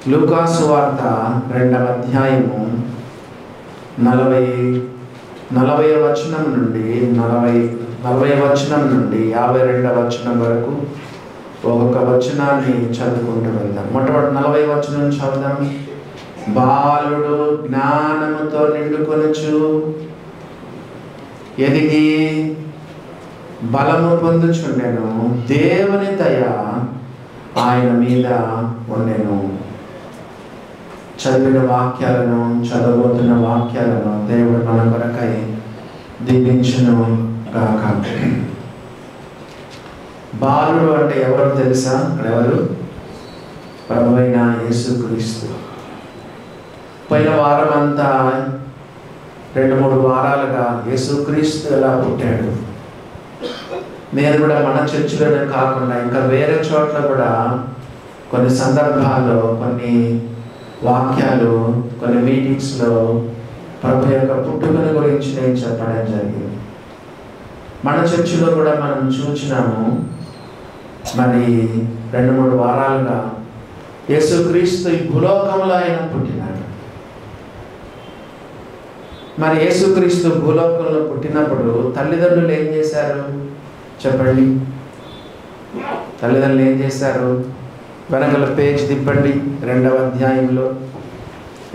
లూకా సువార్త 2వ అధ్యాయము 40వ వచనం నుండి 40వ వచనం నుండి 52వ వచనం వరకు ఒక్కొక్క వచనాన్ని చదువుకుంటూ వెళ్దాం. మొట్టమొదటి 40వ వచనం చదువుదాం. బాలుడు జ్ఞానముతో నిండుకొనుచు ఎదిగి బలము పొందుచుండెను, దేవుని దయ ఆయన మీద ఉండెను. చదివిన వాక్యాలను, చదవబోతున్న వాక్యాలను దేవుడు మన కొరకై దీవించును గాక. బాలుడు అంటే ఎవరు తెలుసా? ఎవరు? ప్రభువైన యేసుక్రీస్తు. పోయిన వారం అంతా 2-3 వారాలుగా యేసుక్రీస్తు ఎలా పుట్టాడు, నేను కూడా మన చర్చిలోనే కాకుండా ఇంకా వేరే చోట్ల కూడా కొన్ని సందర్భాల్లో, కొన్ని వాక్యాలు, కొన్ని మీటింగ్స్లో ప్రభు యొక్క పుట్టుకను గురించి నేను చెప్పడం జరిగింది. మన చర్చిలో కూడా మనం చూసినాము. మరి 2-3 వారాలుగా యేసుక్రీస్తు ఈ భూలోకంలో ఆయన పుట్టినాడు. మరి యేసుక్రీస్తు భూలోకంలో పుట్టినప్పుడు తల్లిదండ్రులు ఏం చేశారు చెప్పండి? తల్లిదండ్రులు ఏం చేశారు? వెనకల పేజ్ తిప్పండి. 2వ అధ్యాయంలో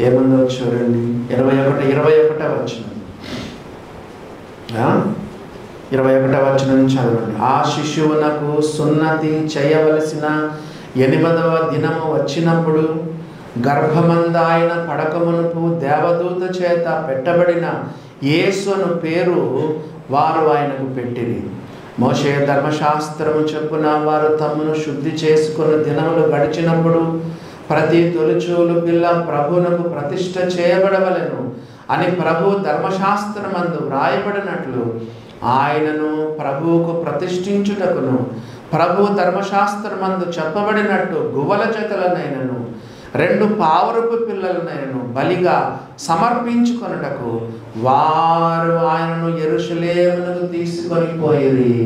ఏముందో చూడండి. 21వ వచనం, 21వ వచనం చదవండి. ఆ శిశువునకు సున్నతి చేయవలసిన 8వ దినము వచ్చినప్పుడు గర్భమంద ఆయన పడకమునుపు దేవదూత చేత పెట్టబడిన యేసు అను పేరు వారు ఆయనకు పెట్టిరి. మోషే ధర్మశాస్త్రము చొప్పున వారు తమను శుద్ధి చేసుకున్న దినములు గడిచినప్పుడు ప్రతి తొలిచూలు పిల్ల ప్రభువునకు ప్రతిష్ఠ చేయబడవలెను అని ప్రభు ధర్మశాస్త్రమందు వ్రాయబడినట్లు ఆయనను ప్రభువుకు ప్రతిష్ఠించుటకును ప్రభు ధర్మశాస్త్రమందు చెప్పబడినట్టు గువ్వల జతలనైనను 2 పావురపు పిల్లలనైనను బలిగా సమర్పించుకొనుటకు వారు ఆయనను యెరూషలేమునకు తీసుకొని పోయిరి.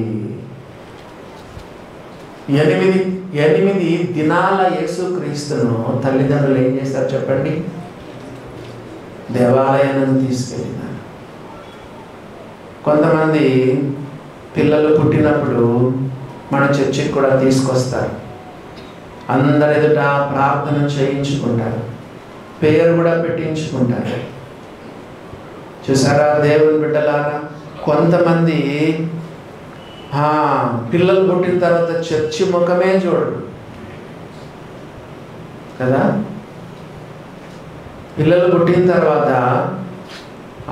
8 దినాల యేసుక్రీస్తును తల్లిదండ్రులు ఏం చేస్తారు చెప్పండి? దేవాలయానికి తీసుకెళ్ళినారు. కొంతమంది పిల్లలు పుట్టినప్పుడు మన చర్చికి కూడా తీసుకొస్తారు. అందరి ఎదుట ప్రార్థన చేయించుకుంటారు, పేరు కూడా పెట్టించుకుంటారు. చూసారా దేవుని బిడ్డలారా? కొంతమంది పిల్లలు పుట్టిన తర్వాత చర్చి ముఖమే చూడరు కదా. పిల్లలు పుట్టిన తర్వాత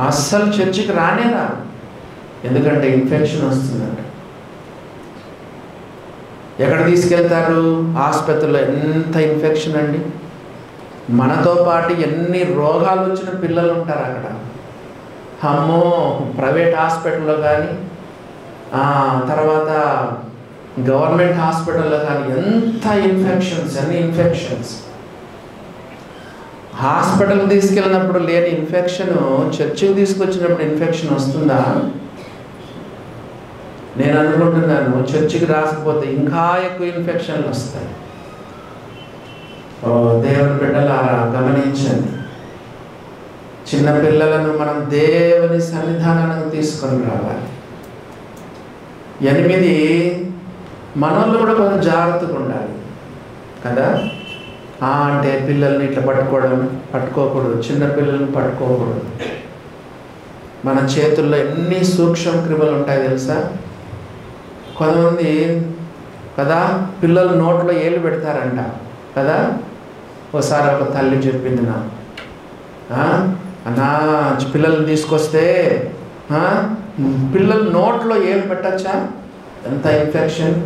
అస్సలు చర్చికి రానే రా. ఎందుకంటే ఇన్ఫెక్షన్ వస్తుందంట. ఎక్కడ తీసుకెళ్తారు? ఆసుపత్రిలో. ఎంత ఇన్ఫెక్షన్ అండి! మనతో పాటు ఎన్ని రోగాలు వచ్చిన పిల్లలు ఉంటారు అక్కడ. అమ్మో, ప్రైవేట్ హాస్పిటల్లో కానీ తర్వాత గవర్నమెంట్ హాస్పిటల్లో కానీ ఎంత ఇన్ఫెక్షన్స్, అన్ని ఇన్ఫెక్షన్స్. హాస్పిటల్కి తీసుకెళ్ళినప్పుడు లేని ఇన్ఫెక్షన్ చర్చికి తీసుకొచ్చినప్పుడు ఇన్ఫెక్షన్ వస్తుందా? నేను అనుకుంటున్నాను చర్చికి రాకపోతే ఇంకా ఎక్కువ ఇన్ఫెక్షన్లు వస్తాయి. దేవుని బిడ్డలారా గమనించండి. చిన్న పిల్లలను మనం దేవుని సన్నిధానానికి తీసుకొని రావాలి. 8 మనోళ్ళు కూడా కొంచెం జాగ్రత్తగా ఉండాలి కదా. అంటే పిల్లల్ని ఇట్లా పట్టుకోకూడదు, చిన్న పిల్లల్ని పట్టుకోకూడదు. మన చేతుల్లో ఎన్ని సూక్ష్మ క్రిములు ఉంటాయి తెలుసా? కొంతమంది కదా పిల్లలు నోట్లో ఏళ్ళు పెడతారంట కదా. ఒకసారి ఒక తల్లి చెప్పింది అన్నా పిల్లల్ని తీసుకొస్తే పిల్లలు నోట్లో ఏళ్ళు పెట్టచ్చా? ఎంత ఇన్ఫెక్షన్!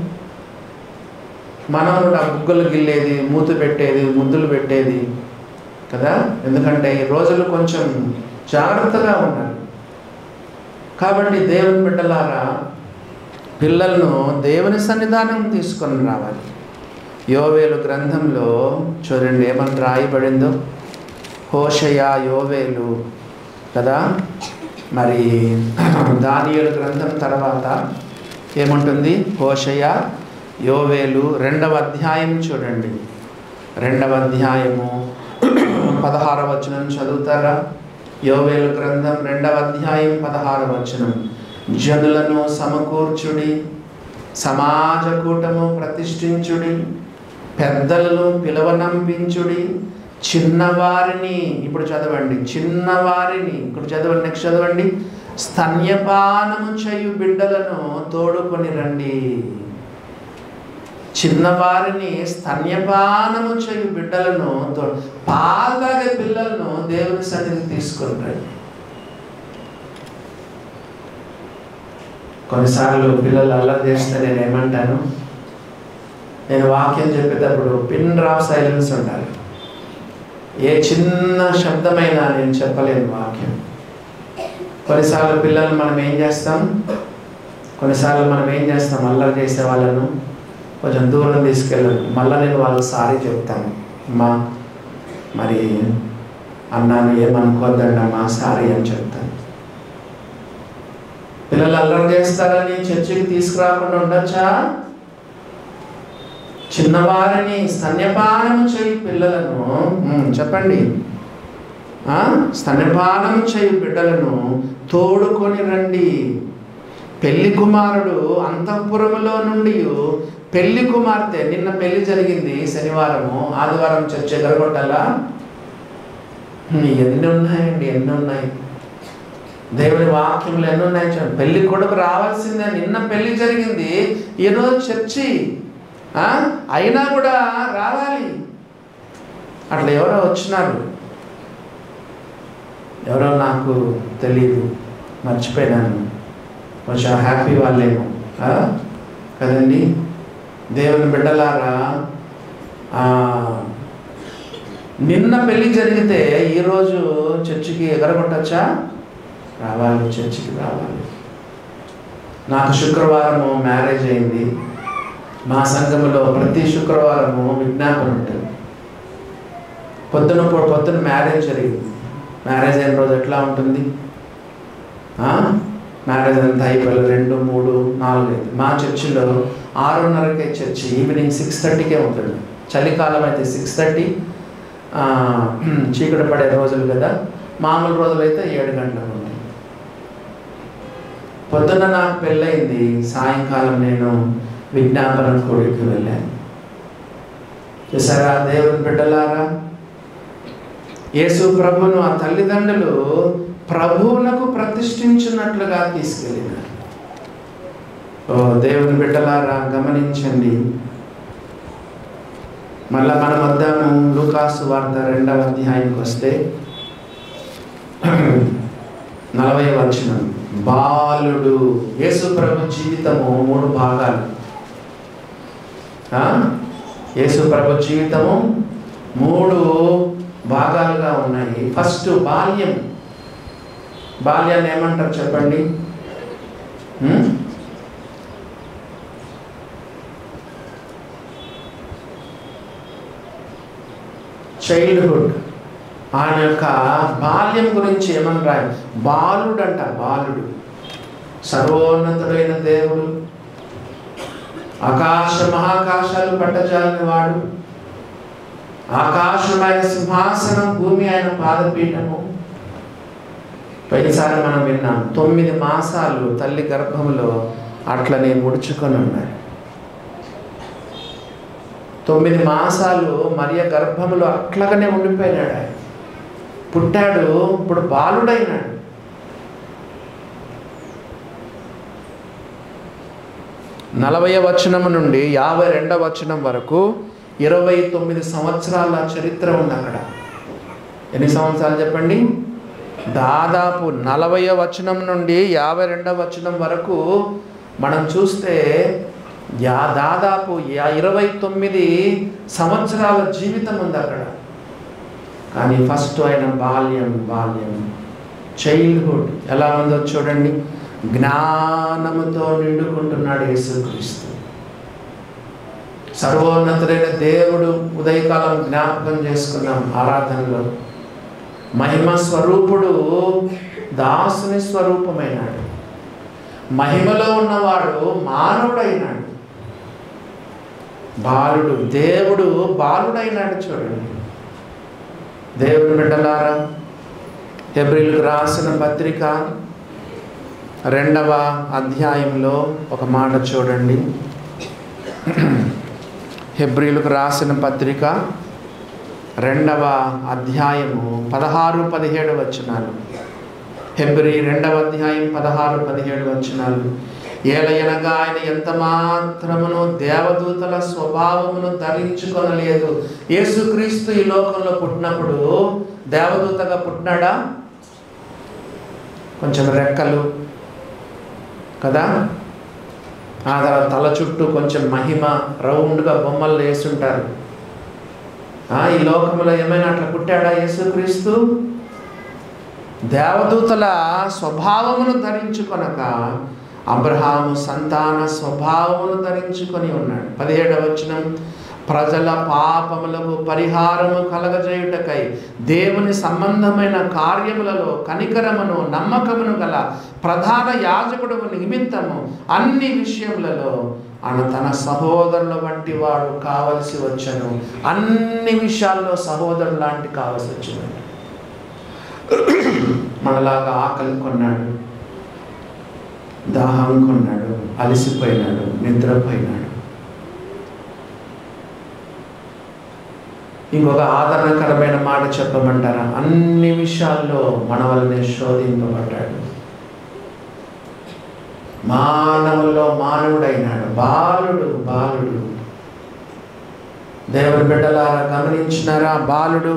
మనం కూడా బుగ్గలు గిల్లేది, మూతు పెట్టేది, ముద్దులు పెట్టేది కదా. ఎందుకంటే ఈ రోజులు కొంచెం జాగ్రత్తగా ఉండాలి. కాబట్టి దేవుని బిడ్డలారా పిల్లలను దేవుని సన్నిధానం తీసుకొని రావాలి. యోవేలు గ్రంథంలో చూడండి ఏమని రాయబడిందో. హోషయ, యోవేలు కదా. మరి దానియేలు గ్రంథం తర్వాత ఏముంటుంది? హోషయ, యోవేలు 2వ అధ్యాయం చూడండి. 2వ అధ్యాయము 16వ వచనం చదువుతారా? యోవేలు గ్రంథం 2వ అధ్యాయం 16వ వచనం. జనులను సమకూర్చుడి, సమాజ కూటము ప్రతిష్ఠించుడి, పెద్దలను పిలవనంపించుడి, చిన్నవారిని, ఇప్పుడు చదవండి, చిన్నవారిని, ఇప్పుడు చదవండి, నెక్స్ట్ చదవండి, స్తన్యపానము చేయు బిడ్డలను తోడుకొని రండి. చిన్నవారిని, స్తన్యపానము చేయు బిడ్డలను పాలు తాగే పిల్లలను దేవుని సన్నిధికి తీసుకొని రండి. కొన్నిసార్లు పిల్లలు అల్లరి చేస్తే నేను ఏమంటాను, నేను వాక్యం చెప్పేటప్పుడు పిన్ డ్రాప్ సైలెన్స్ ఉండాలి. ఏ చిన్న శబ్దమైనా నేను చెప్పలేను వాక్యం. కొన్నిసార్లు పిల్లలు మనం ఏం చేస్తాం అల్లరి చేసే వాళ్ళను కొంచెం దూరం తీసుకెళ్ళను. మళ్ళీ నేను వాళ్ళకి సారీ చెప్తాను, అమ్మా మరి అన్నాను ఏమనుకోద్దండమ్మా సారీ అని చెప్తాను. పిల్లలు అల్లరి చేస్తారని చర్చికి తీసుకురాకుండా ఉండొచ్చా? చిన్నవారిని, స్తన్యపానము చేయి పిల్లలను, చెప్పండి, స్తన్యపానము చేయి బిడ్డలను తోడుకొని రండి. పెళ్లి కుమారుడు అంతఃపురములో నుండి పెళ్లి కుమార్తె, నిన్న పెళ్లి జరిగింది శనివారము, ఆదివారం చర్చ ఎగరగొట్టాలా? ఎన్ని ఉన్నాయండి, ఎన్ని ఉన్నాయి దేవుని వాక్యములు, ఎన్ని ఉన్నాయి. పెళ్లి కొడుకు రావాల్సిందే, నిన్న పెళ్లి జరిగింది, ఈరోజు చర్చి, అయినా కూడా రావాలి. అట్లా ఎవరో వచ్చినారు, ఎవరో నాకు తెలీదు, మర్చిపోయినాను, కొంచెం హ్యాపీ వాళ్ళేమో కదండి. దేవుని బిడ్డలారా, నిన్న పెళ్ళి జరిగితే ఈరోజు చర్చికి ఎగరగొట్టచ్చా? రావాలి, చర్చికి రావాలి. నాకు శుక్రవారము మ్యారేజ్ అయింది. మా సంఘంలో ప్రతి శుక్రవారము విజ్ఞాపన ఉంటుంది. పొద్దున మ్యారేజ్ జరిగింది. మ్యారేజ్ అయిన రోజు ఎట్లా ఉంటుంది? మ్యారేజ్ అంతా అయిపోయి 2, 3, 4 మా చర్చిలో 6:30కే చర్చి, ఈవినింగ్ 6:30కే ఉంటుంది. చలికాలం అయితే 6:30, చీకటి పడే రోజులు కదా, మామూలు రోజులు అయితే 7 గంటలకు ఉంటుంది. పొద్దున్న నాకు పెళ్ళయింది, సాయంకాలం నేను విజ్ఞాపన కూడికి వెళ్ళాను. చూసారా దేవుని బిడ్డలారా, యేసు ప్రభువును ఆ తల్లిదండ్రులు ప్రభువునకు ప్రతిష్ఠించినట్లుగా తీసుకెళ్ళినారు. ఓ దేవుని బిడ్డలారా, గమనించండి. మళ్ళా మనం వద్దాము లూకాసు వార్త 2వ అధ్యాయానికి వస్తే 40వ వచనం. బాలుడు, యేసు ప్రభు జీవితము 3 భాగాలు. యేసు ప్రభు జీవితము 3 భాగాలుగా ఉన్నాయి. ఫస్ట్ బాల్యం. బాల్యాన్ని ఏమంటారు చెప్పండి? చైల్డ్హుడ్. ఆయన యొక్క బాల్యం గురించి ఏమని రాయి? బాలుడు అంట, బాలుడు. సర్వోన్నతుడైన దేవుడు, ఆకాశ మహాకాశాలు పట్టజాలని వాడు, ఆకాశం ఆయన సింహాసనం, భూమి ఆయన పాదపీఠము. పైసారి మనం విన్నాం, 9 మాసాలు తల్లి గర్భంలో అట్లనే ముడుచుకొని ఉన్నాడు. 9 మాసాలు మరియ గర్భంలో అట్లాగనే ఉండిపోయినాడు. ఆయన పుట్టాడు, ఇప్పుడు బాలుడైనాడు. నలభై వచనం నుండి 52వ వచనం వరకు 29 సంవత్సరాల చరిత్ర ఉంది అక్కడ. ఎన్ని సంవత్సరాలు చెప్పండి? దాదాపు 40వ వచనం నుండి 52వ వచనం వరకు మనం చూస్తే దాదాపు 29 సంవత్సరాల జీవితం ఉంది అక్కడ. కానీ ఫస్ట్ ఆయన బాల్యం చైల్డ్హుడ్ ఎలా ఉందో చూడండి. జ్ఞానముతో నిండుకుంటున్నాడు యేసుక్రీస్తు. సర్వోన్నతుడైన దేవుడు ఉదయకాలం జ్ఞాపకం చేసుకున్నాం ఆరాధనలో. మహిమ స్వరూపుడు దాసుని స్వరూపమైనాడు. మహిమలో ఉన్నవాడు మానవుడైనాడు. బాలుడు, దేవుడు బాలుడైనాడు. చూడండి దేవుని బిడ్డలారా, హెబ్రీయులకు రాసిన పత్రిక 2వ అధ్యాయంలో ఒక మాట చూడండి. హెబ్రీయులకు రాసిన పత్రిక 2వ అధ్యాయము 16-17 వచనాలు. హెబ్రీ 2వ అధ్యాయం 16-17 వచనాలు. ఏలయనగా ఆయన ఎంత మాత్రమును దేవదూతల స్వభావమును ధరించుకొనలేదు. యేసుక్రీస్తు ఈ లోకంలో పుట్టినప్పుడు దేవదూతగా పుట్టినాడా? కొంచెం రెక్కలు కదా, ఆ తర్వాత తల చుట్టూ కొంచెం మహిమ, రౌండ్గా బొమ్మలు వేస్తుంటారు. ఈ లోకంలో ఏమైనా అట్లా పుట్టాడా యేసుక్రీస్తు? దేవదూతల స్వభావమును ధరించుకొనక అబ్రహాము సంతాన స్వభావమును ధరించుకొని ఉన్నాడు. 17వ వచనం. ప్రజల పాపములకు పరిహారము కలగజేయుటకై దేవుని సంబంధమైన కార్యములలో కనికరమును నమ్మకమును గల ప్రధాన యాజకుడు నిమిత్తము అన్ని విషయములలో తన సహోదరుల వంటి వాడు కావలసి వచ్చను. అన్ని విషయాల్లో సహోదరుడు లాంటి కావలసి వచ్చింది. మనలాగా ఆకలి కొన్నాడు, దాహం కొన్నాడు, అలసిపోయినాడు, నిద్రపోయినాడు. ఇంకొక ఆదరణకరమైన మాట చెప్పమంటారా? అన్ని విషయాల్లో మన వల్లనే శోధింపబడ్డాడు. మానవుల్లో మానవుడైనాడు. బాలుడు. దేవుని బిడ్డలారా గమనించినారా? బాలుడు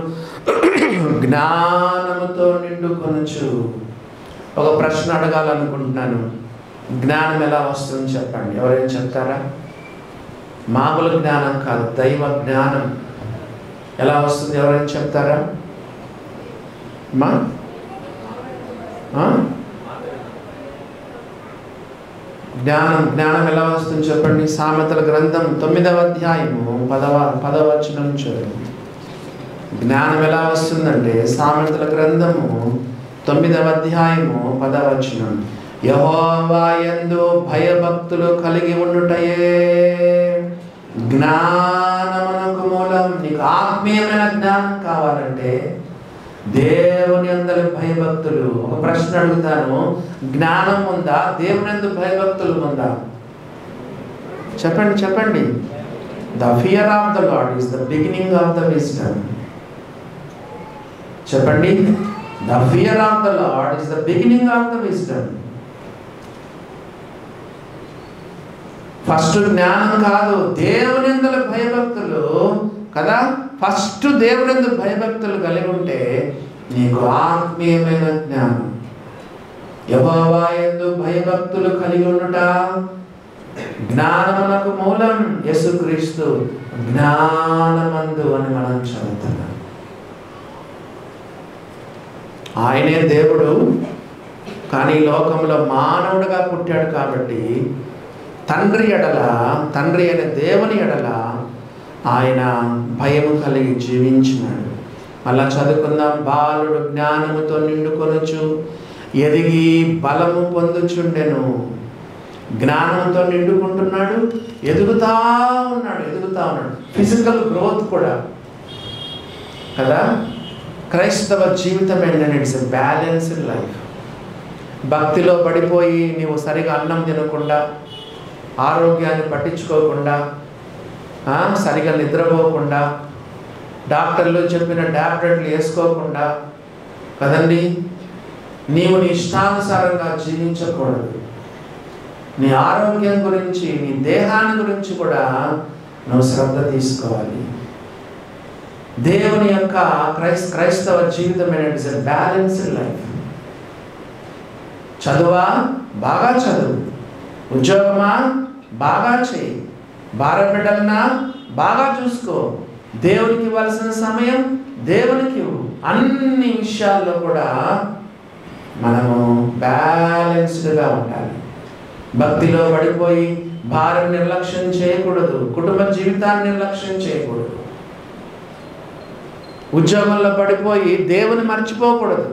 జ్ఞానముతో నిండుకొనుచు. ఒక ప్రశ్న అడగాలనుకుంటున్నాను. జ్ఞానం ఎలా వస్తుందని చెప్పండి. ఎవరైనా చెప్తారా? మామూలు జ్ఞానం కాదు, దైవ జ్ఞానం ఎలా వస్తుంది? ఎవరైనా చెప్తారా? జ్ఞానం ఎలా వస్తుంది చెప్పండి. సామెతల గ్రంథం 9వ అధ్యాయము 10వ వచనం చూడండి. జ్ఞానం ఎలా వస్తుందంటే సామెతల గ్రంథము 9వ అధ్యాయము 10వ వచనం. యెహోవా యందు భయభక్తులు కలిగి ఉండుటయే జ్ఞానమునకు మూలం. నీకు ఆత్మీయమైన జ్ఞానం కావాలంటే దేవుని అందరి భయభక్తులు. ఒక ప్రశ్న అడుగుతాను, జ్ఞానం ఉందా? దేవుని యందు భయభక్తులు ఉందా? చెప్పండి. The fear of the Lord is the beginning of the wisdom. చెప్పండి. The fear of the Lord is the beginning of the wisdom. First జ్ఞానం కాదు, దేవుని యందు భయభక్తులు కదా. ఫస్ట్ దేవుని యందు భయభక్తులు కలిగి ఉంటే నీకు ఆత్మీయమైన జ్ఞానం. యెహోవా యందు భయభక్తులు కలిగి ఉండుట జ్ఞానమునకు మూలం. యేసుక్రీస్తు జ్ఞానమందు అని మనం చదువుతున్నాం. ఆయనే దేవుడు, కానీ లోకంలో మానవుడిగా పుట్టాడు కాబట్టి తండ్రి అయిన దేవుని ఎడల ఆయన భయము కలిగి జీవించినాడు. అలా చదువుకుందాం. బాలుడు జ్ఞానముతో నిండుకొనుచు ఎదిగి బలము పొందుచుండెను. జ్ఞానంతో నిండుకుంటున్నాడు, ఎదుగుతా ఉన్నాడు. ఫిజికల్ గ్రోత్ కూడా కదా. క్రైస్తవ జీవితం ఏంటంటే ఇట్స్ ఎ బ్యాలెన్స్డ్ లైఫ్. భక్తిలో పడిపోయి నీవు సరిగా అన్నం తినకుండా, ఆరోగ్యాన్ని పట్టించుకోకుండా, సరిగా నిద్రపోకుండా, డాక్టర్లు చెప్పిన టాబ్లెట్లు వేసుకోకుండా కదండి, నీవు నీ ఇష్టానుసారంగా జీవించకూడదు. నీ ఆరోగ్యం గురించి, నీ దేహాన్ని గురించి కూడా నువ్వు శ్రద్ధ తీసుకోవాలి. దేవుని యొక్క క్రైస్తవ జీవితం అనేది బ్యాలెన్స్డ్ లైఫ్. చదువా? బాగా చదువు. ఉద్యోగమా? బాగా చేయి. భార్య బిడ్డలనా? బాగా చూసుకో. దేవునికి ఇవ్వాల్సిన సమయం దేవునికి ఇవ్వు. అన్ని విషయాల్లో కూడా మనము బ్యాలెన్స్డ్గా ఉండాలి. భక్తిలో పడిపోయి భార్యను నిర్లక్ష్యం చేయకూడదు, కుటుంబ జీవితాన్ని నిర్లక్ష్యం చేయకూడదు. ఉద్యోగంలో పడిపోయి దేవుని మర్చిపోకూడదు.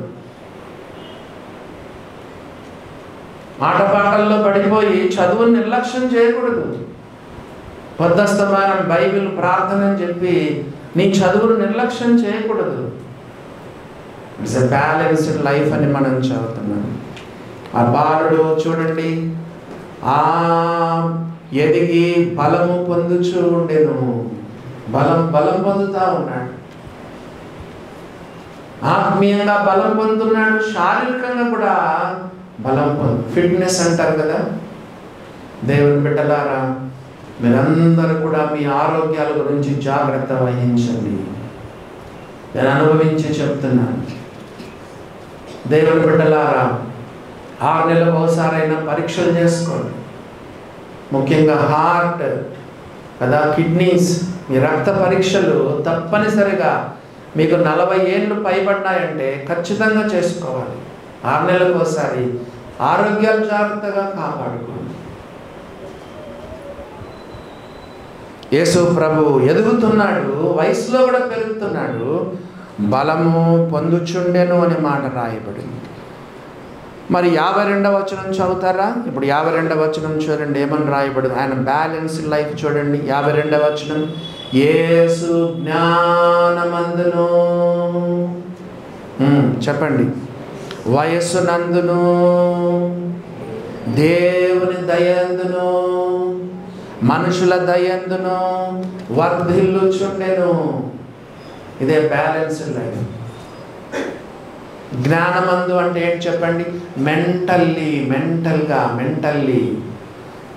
ఆటపాటల్లో పడిపోయి చదువుని నిర్లక్ష్యం చేయకూడదు. పొద్దస్తమానం బైబిల్ ప్రార్థన అని చెప్పి నీ చదువును నిర్లక్ష్యం చేయకూడదు. ఇట్స్ ఎ బ్యాలెన్స్డ్ లైఫ్ అని మనం చదువుతున్నాం. ఆ బాలుడు చూడండి, ఎదిగి బలము పొందుచూ ఉండెను. బలం పొందుతా ఉన్నాడు. ఆత్మీయంగా బలం పొందుతున్నాడు, శారీరకంగా కూడా బలం ఫిట్నెస్ అంటారు కదా. దేవుని బిడ్డలారా, మీరందరూ కూడా మీ ఆరోగ్యాల గురించి జాగ్రత్త వహించండి. నేను అనుభవించి చెప్తున్నాను. దేవుని బిడ్డలారా, 6 నెలలకు ఒకసారైనా పరీక్షలు చేసుకోండి. ముఖ్యంగా హార్ట్ కదా, కిడ్నీస్, మీ రక్త పరీక్షలు తప్పనిసరిగా మీకు 40 ఏళ్ళు పైబడ్డాయంటే ఖచ్చితంగా చేసుకోవాలి. 6 నెలలకు ఒకసారి ఆరోగ్యాలు జాగ్రత్తగా కాపాడుకోండి. యేసు ప్రభు ఎదుగుతున్నాడు, వయసులో కూడా పెరుగుతున్నాడు, బలము పొందుచుండెను అనే మాట రాయబడింది. మరి 52వ వచనం చదువుతారా? ఇప్పుడు 52వ వచనం చూడండి, ఏమని రాయబడింది. ఆయన బ్యాలెన్స్డ్ లైఫ్ చూడండి. 52వ వచనం, యేసు జ్ఞానమందును, చెప్పండి, వయస్సునందును, దేవుని దయందును, మనుషుల దయందును వర్ధిల్లుచుండెను. ఇదే బ్యాలెన్స్డ్ లైఫ్. జ్ఞానమందు అంటే ఏంటి చెప్పండి? మెంటల్లీ.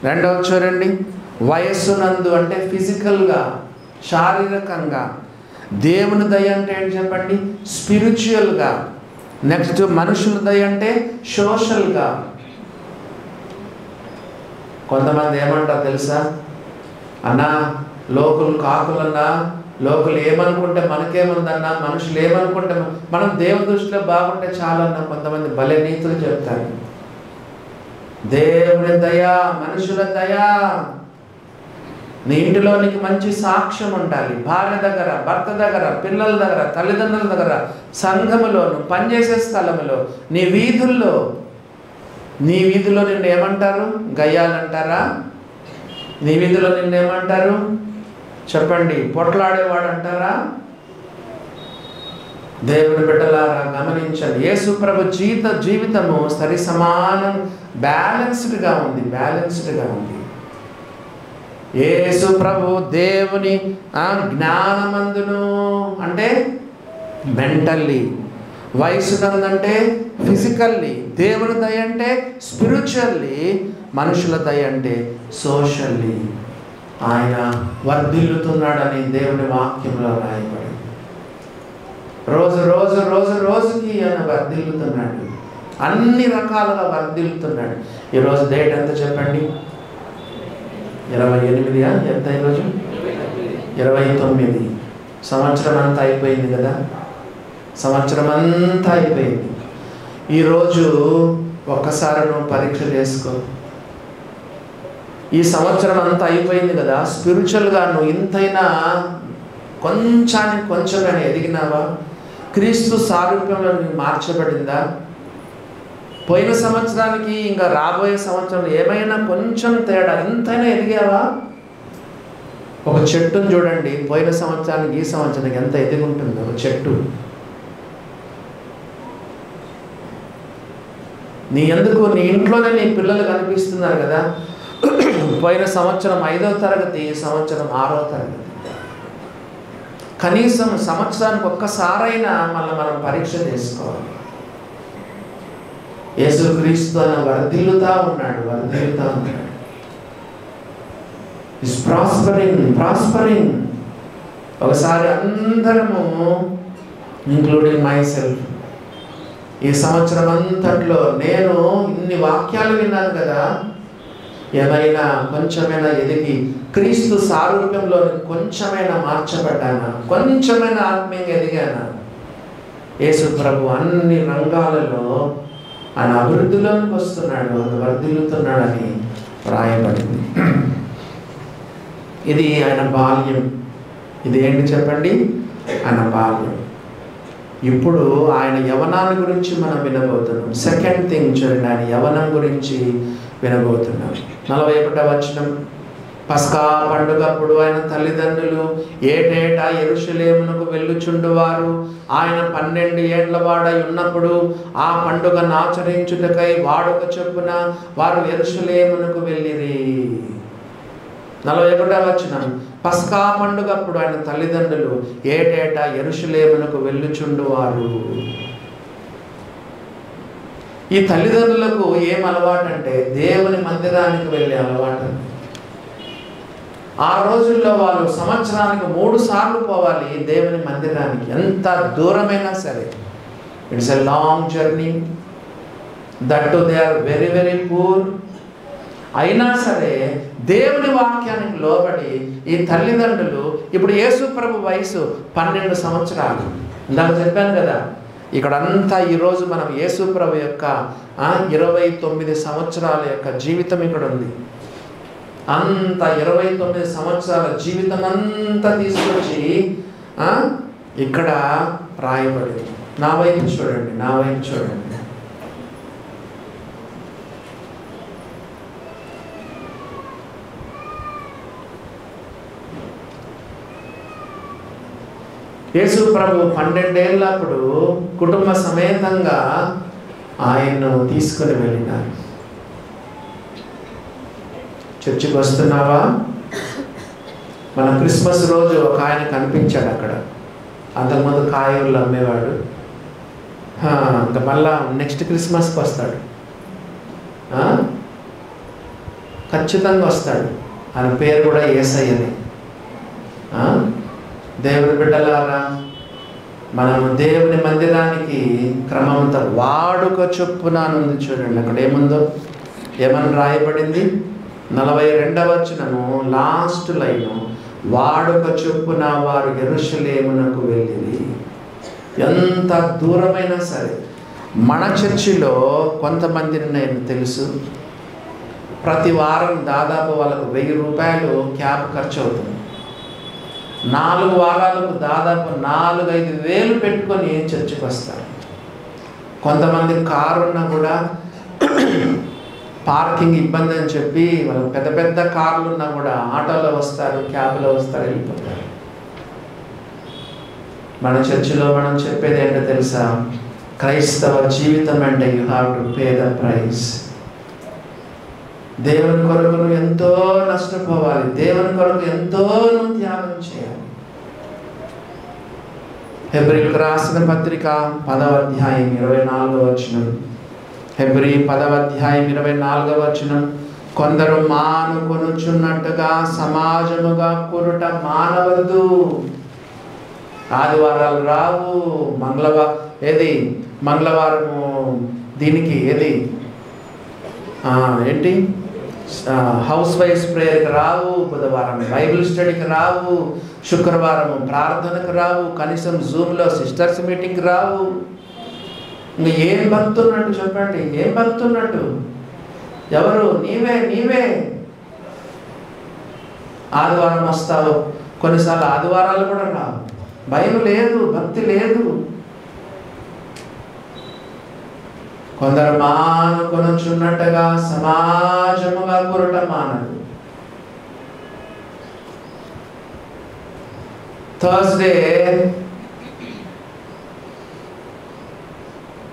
రెండవ చూడండి, వయస్సునందు అంటే ఫిజికల్గా, శారీరకంగా. దేవుని దయ అంటే ఏంటి చెప్పండి? స్పిరిచువల్గా. నెక్స్ట్ మనుషుల దయ అంటే సోషల్గా. కొంతమంది ఏమంటారు తెలుసా? అన్నా, లోకులు కాకులన్నా, లోకులు ఏమనుకుంటే మనకేముందన్నా, మనుషులు ఏమనుకుంటే మనం దేవుని దృష్టిలో బాగుంటే చాలన్నా కొంతమంది భలే నీతులు చెప్తారు. దేవుని దయ, మనుషుల దయ. నీ ఇంటిలో నీకు మంచి సాక్ష్యం ఉండాలి. భార్య దగ్గర, భర్త దగ్గర, పిల్లల దగ్గర, తల్లిదండ్రుల దగ్గర, సంఘములో, నువ్వు పనిచేసే స్థలంలో, నీ వీధుల్లో నిన్ను ఏమంటారు? గయ్యాలంటారా? నీ వీధిలో నిన్నేమంటారు చెప్పండి? పొట్లాడేవాడు అంటారా? దేవుని బిడ్డలారా గమనించండి, యేసు ప్రభు జీవితము సరి సమానం బ్యాలెన్స్డ్గా ఉంది. యేసు ప్రభు దేవుని జ్ఞానమందును అంటే మెంటల్లీ, వయసునందంటే ఫిజికల్లీ, దేవుని దయ అంటే స్పిరిచువల్లీ, మనుషుల దయ అంటే సోషల్లీ ఆయన వర్ధిల్లుతున్నాడని దేవుని వాక్యంలో రాయబడి. రోజుకి ఆయన వర్ధిల్లుతున్నాడు, అన్ని రకాలుగా వర్ధిల్లుతున్నాడు. ఈరోజు డేట్ ఎంత చెప్పండి? 28 ఎంత ఈరోజు? 29. సంవత్సరం అంతా అయిపోయింది కదా. సంవత్సరం అంతా అయిపోయింది. ఈరోజు ఒక్కసారి నువ్వు పరీక్ష చేసుకో. ఈ సంవత్సరం అంతా అయిపోయింది కదా, స్పిరిచువల్గా నువ్వు ఇంతైనా కొంచెమైనా ఎదిగినావా? క్రీస్తు సారూప్యంలో నువ్వు మార్చబడిందా? పోయిన సంవత్సరానికి ఇంకా రాబోయే సంవత్సరం ఏమైనా కొంచెం తేడా, ఇంతైనా ఎదిగావా? ఒక చెట్టును చూడండి, పోయిన సంవత్సరానికి ఈ సంవత్సరానికి ఎంత ఎదిగి ఉంటుందో ఒక చెట్టు. నీ ఇంట్లోనే నీ పిల్లలు కనిపిస్తున్నారు కదా. పోయిన సంవత్సరం 5వ తరగతి, ఈ సంవత్సరం 6వ తరగతి. కనీసం సంవత్సరానికి ఒక్కసారైనా మనం పరీక్ష చేసుకోవాలి. యేసుక్రీస్తు అని వర్ధిల్లుతా ఉన్నాడు. Is prospering. ఒకసారి అందరము, ఇంక్లూడింగ్ మై సెల్ఫ్, ఈ సంవత్సరం అంతట్లో నేను ఇన్ని వాక్యాలు విన్నాను కదా, ఏమైనా కొంచెమైనా ఎదిగి క్రీస్తు సారూప్యంలో కొంచెమైనా మార్చబడ్డానా? కొంచెమైనా ఆత్మీయంగా ఎదిగానా? యేసు ప్రభు అన్ని రంగాలలో ఆయన అభివృద్ధిలోనికి వస్తున్నాడు, వర్ధిల్లుతున్నాడని రాయబడింది. ఇది ఆయన బాల్యం. ఇది ఏంటి చెప్పండి? ఆయన బాల్యం. ఇప్పుడు ఆయన యవనాన్ని గురించి మనం వినబోతున్నాం. సెకండ్ థింగ్ చూడండి, ఆయన యవనం గురించి వినబోతున్నాం. 41వ వచనం, పస్కా పండుగప్పుడు ఆయన తల్లిదండ్రులు ఏటేటా యెరూషలేమునకు వెళ్ళుచుండువారు. ఆయన 12 ఏండ్ల వాడై ఉన్నప్పుడు ఆ పండుగను ఆచరించుటకై వాడుక చొప్పున వారు యెరూషలేమునకు వెళ్ళిరి. 41వ వచనం, పస్కా పండుగప్పుడు ఆయన తల్లిదండ్రులు ఏటేటా యెరూషలేమునకు వెళ్ళుచుండువారు. ఈ తల్లిదండ్రులకు ఏం అలవాటు అంటే దేవుని మందిరానికి వెళ్ళే అలవాటు. ఆ రోజుల్లో వాళ్ళు సంవత్సరానికి 3 సార్లు పోవాలి దేవుని మందిరానికి. ఎంత దూరమైనా సరే, it's a long journey, that to they are very very poor. అయినా సరే దేవుని వాక్యానికి లోబడి ఈ తల్లిదండ్రులు, ఇప్పుడు యేసు ప్రభు వయసు 12 సంవత్సరాలు. ఇందాక చెప్పాను కదా, ఇక్కడంతా ఈరోజు మనం యేసు ప్రభు యొక్క 29 సంవత్సరాల యొక్క జీవితం ఇక్కడ ఉంది. అంత 29 సంవత్సరాల జీవితం అంతా తీసుకొచ్చి ఇక్కడ రాయబడింది. నా వైపు చూడండి, నా వైపు చూడండి. యేసు ప్రభు 12 ఏళ్ళప్పుడు కుటుంబ సమేతంగా ఆయన్ను తీసుకుని వెళ్ళినారు. చర్చికి వస్తున్నావా? మన క్రిస్మస్ రోజు ఒక ఆయన కనిపించాడు అక్కడ. అంతకుముందు కాయగూరలు అమ్మేవాడు. ఇంకా మళ్ళా నెక్స్ట్ క్రిస్మస్కి వస్తాడు, ఖచ్చితంగా వస్తాడు. ఆయన పేరు కూడా యేసయ్యనే. దేవుని బిడ్డలారా, మనము దేవుని మందిరానికి క్రమంతో వాడుక చొప్పున ఉంది. చూడండి అక్కడ ఏముందో, ఏమని రాయబడింది? 42వ వచనము లాస్ట్ లైను, వాడుక చొప్పున వారు యెరూషలేమునకు వెళ్ళిరి. ఎంత దూరమైనా సరే. మన చర్చిలో కొంతమందిని నేను తెలుసు, ప్రతి వారం దాదాపు వాళ్ళకు 1000 రూపాయలు క్యాబ్ ఖర్చు అవుతుంది. 4 వారాలకు దాదాపు 4-5 వేలు పెట్టుకొని చర్చికి వస్తారు. కొంతమంది కారు ఉన్నా కూడా పార్కింగ్ ఇబ్బంది అని చెప్పి వాళ్ళు పెద్ద పెద్ద కార్లు ఉన్నా కూడా ఆటోలో వస్తారు, క్యాబ్లో వస్తారు, వెళ్ళిపోతారు. మన చర్చిలో మనం చెప్పేది ఏంటో తెలుసా? క్రైస్తవ జీవితం అంటే you have to pay the price. దేవుని కొరకు నువ్వు ఎంతో నష్టపోవాలి, దేవుని కొరకు ఎంతో నువ్వు త్యాగం చేయాలి. హెబ్రీయులకు రాసిన పత్రిక 10వ అధ్యాయం 24వ వచనం. హెబ్రీ 10వ అధ్యాయం 24వ వచనం, కొందరు మానుకొనుచున్నట్టుగా సమాజముగా కూడుట మానవద్దు. ఆదివారాలు రావు, మంగళవారము దీనికి ఏంటి హౌస్ వైఫ్స్ ప్రేయర్కి రావు, బుధవారం బైబిల్ స్టడీకి రావు, శుక్రవారము ప్రార్థనకు రావు, కనీసం జూమ్లో సిస్టర్స్ మీటింగ్కి రావు. ఇంకా ఏం భక్తున్నట్టు చెప్పండి? ఏం భక్తున్నట్టు? ఎవరు? నీవే. ఆదివారం వస్తావు, కొన్నిసార్లు ఆదివారాలు కూడా రావు, భయం లేదు, భక్తి లేదు. కొందరు మానుకొనుచున్నట్టుగా సమాజముగా కూరట మానదు. Thursday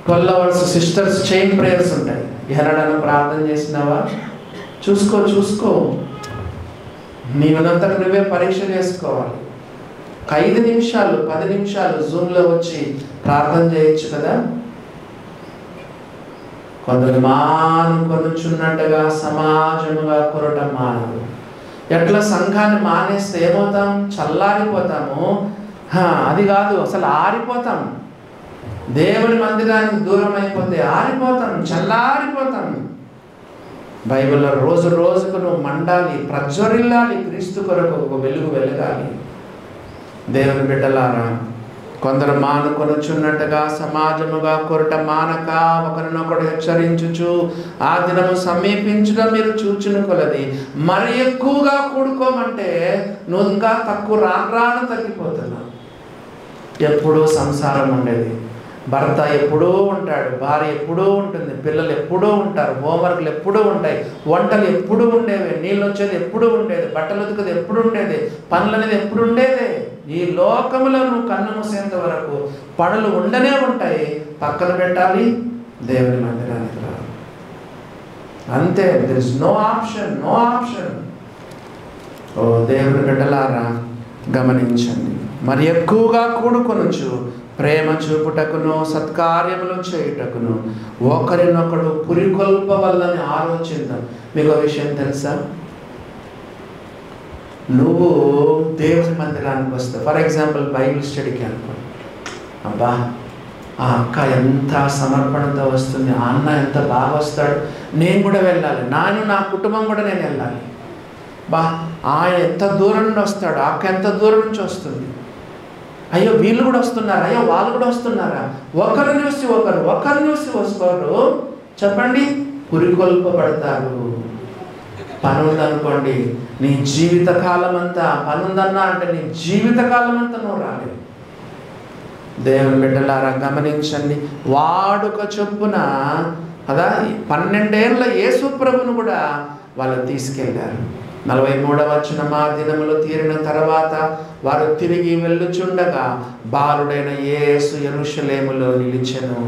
12 hours sisters chain prayers ఉంటాయి. ఎన్నడన్నా ప్రార్థన చేసినావా? చూసుకో. నీవునంతకు నువ్వే పరీక్ష చేసుకోవాలి. 5 నిమిషాలు 10 నిమిషాలు జూమ్లో వచ్చి ప్రార్థన చేయొచ్చు కదా. కొందరు మానుకొనుచున్నట్టుగా సమాజముగా కూరట మానదు. ఎట్లా సంఘాన్ని మానేస్తే ఏమవుతాం? చల్లారిపోతాము. అది కాదు, అసలు ఆరిపోతాం. దేవుని మందిరానికి దూరం అయిపోతే ఆరిపోతాం, చల్లారిపోతాం. బైబిల్లో రోజు రోజుకు నువ్వు మండాలి, ప్రజ్వరిల్లాలి, క్రీస్తు కొరకు ఒక వెలుగు వెలగాలి. దేవుని బిడ్డలారా, కొందరు మానుకొనుచున్నట్టుగా సమాజముగా కొరట మానక ఒకరినొకడు హెచ్చరించుచు ఆ దినము సమీపించడం మీరు చూచును కొలది. మరి ఎక్కువగా కూడుకోమంటే నువ్వు ఇంకా తక్కువ రాను తగ్గిపోతున్నావు. ఎప్పుడూ సంసారం ఉండేది, భర్త ఎప్పుడూ ఉంటాడు, భార్య ఎప్పుడూ ఉంటుంది, పిల్లలు ఎప్పుడూ ఉంటారు, హోంవర్క్లు ఎప్పుడూ ఉంటాయి, వంటలు ఎప్పుడూ ఉండేవి, నీళ్ళు వచ్చేది ఎప్పుడూ ఉండేది, బట్టలు ఉతికేది ఎప్పుడు ఉండేది, పనులు అనేది ఎప్పుడు ఉండేది. ఈ లోకంలో నువ్వు కన్ను మూసేంత వరకు పనులు ఉండనే ఉంటాయి. పక్కన పెట్టాలి, దేవుని మందిరానికి రా, అంతే. There is no option, no option. ఓ దేవుని బిడ్డలారా గమనించండి. మరి ఎక్కువగా కూడుకొనుచు ప్రేమ చూపుటకును సత్కార్యములు చేయుటకును ఒకరినొకడు పురికొల్పవల్లని ఆలోచిద్దాం. మీకు ఒక విషయం తెలుసా? నువ్వు దేవుని మందిరానికి వస్తావు, ఫర్ ఎగ్జాంపుల్ బైబిల్ స్టడీకి అనుకో. అబ్బా ఆ అక్క ఎంత సమర్పణతో వస్తుంది, ఆ అన్న ఎంత బాగా వస్తాడు, నేను కూడా వెళ్ళాలి, నా కుటుంబం కూడా నేను వెళ్ళాలి. బా ఆయన ఎంత దూరం నుండి వస్తాడు, ఆ అక్క ఎంత దూరం నుంచి వస్తుంది, అయ్యో వీళ్ళు కూడా వస్తున్నారా, అయ్యో వాళ్ళు కూడా వస్తున్నారా, ఒకరిని చూసి ఒకరు చెప్పండి పురికొల్పబడతారు. పని ఉందనుకోండి, నీ జీవితకాలం అంతా పని ఉందన్నా అంటే నీ జీవితకాలం అంతా నువ్వు రాలేదు. దేవుని బిడ్డలారా గమనించండి. వాడుక చొప్పున కదా 12 ఏళ్ళ యేసు ప్రభును కూడా వాళ్ళు తీసుకెళ్ళారు. 43వ వచనం, ఆ దినములు తీరిన తర్వాత వారు తిరిగి వెళ్ళుచుండగా బాలుడైన యేసు యెరూషలేములో నిలిచెను.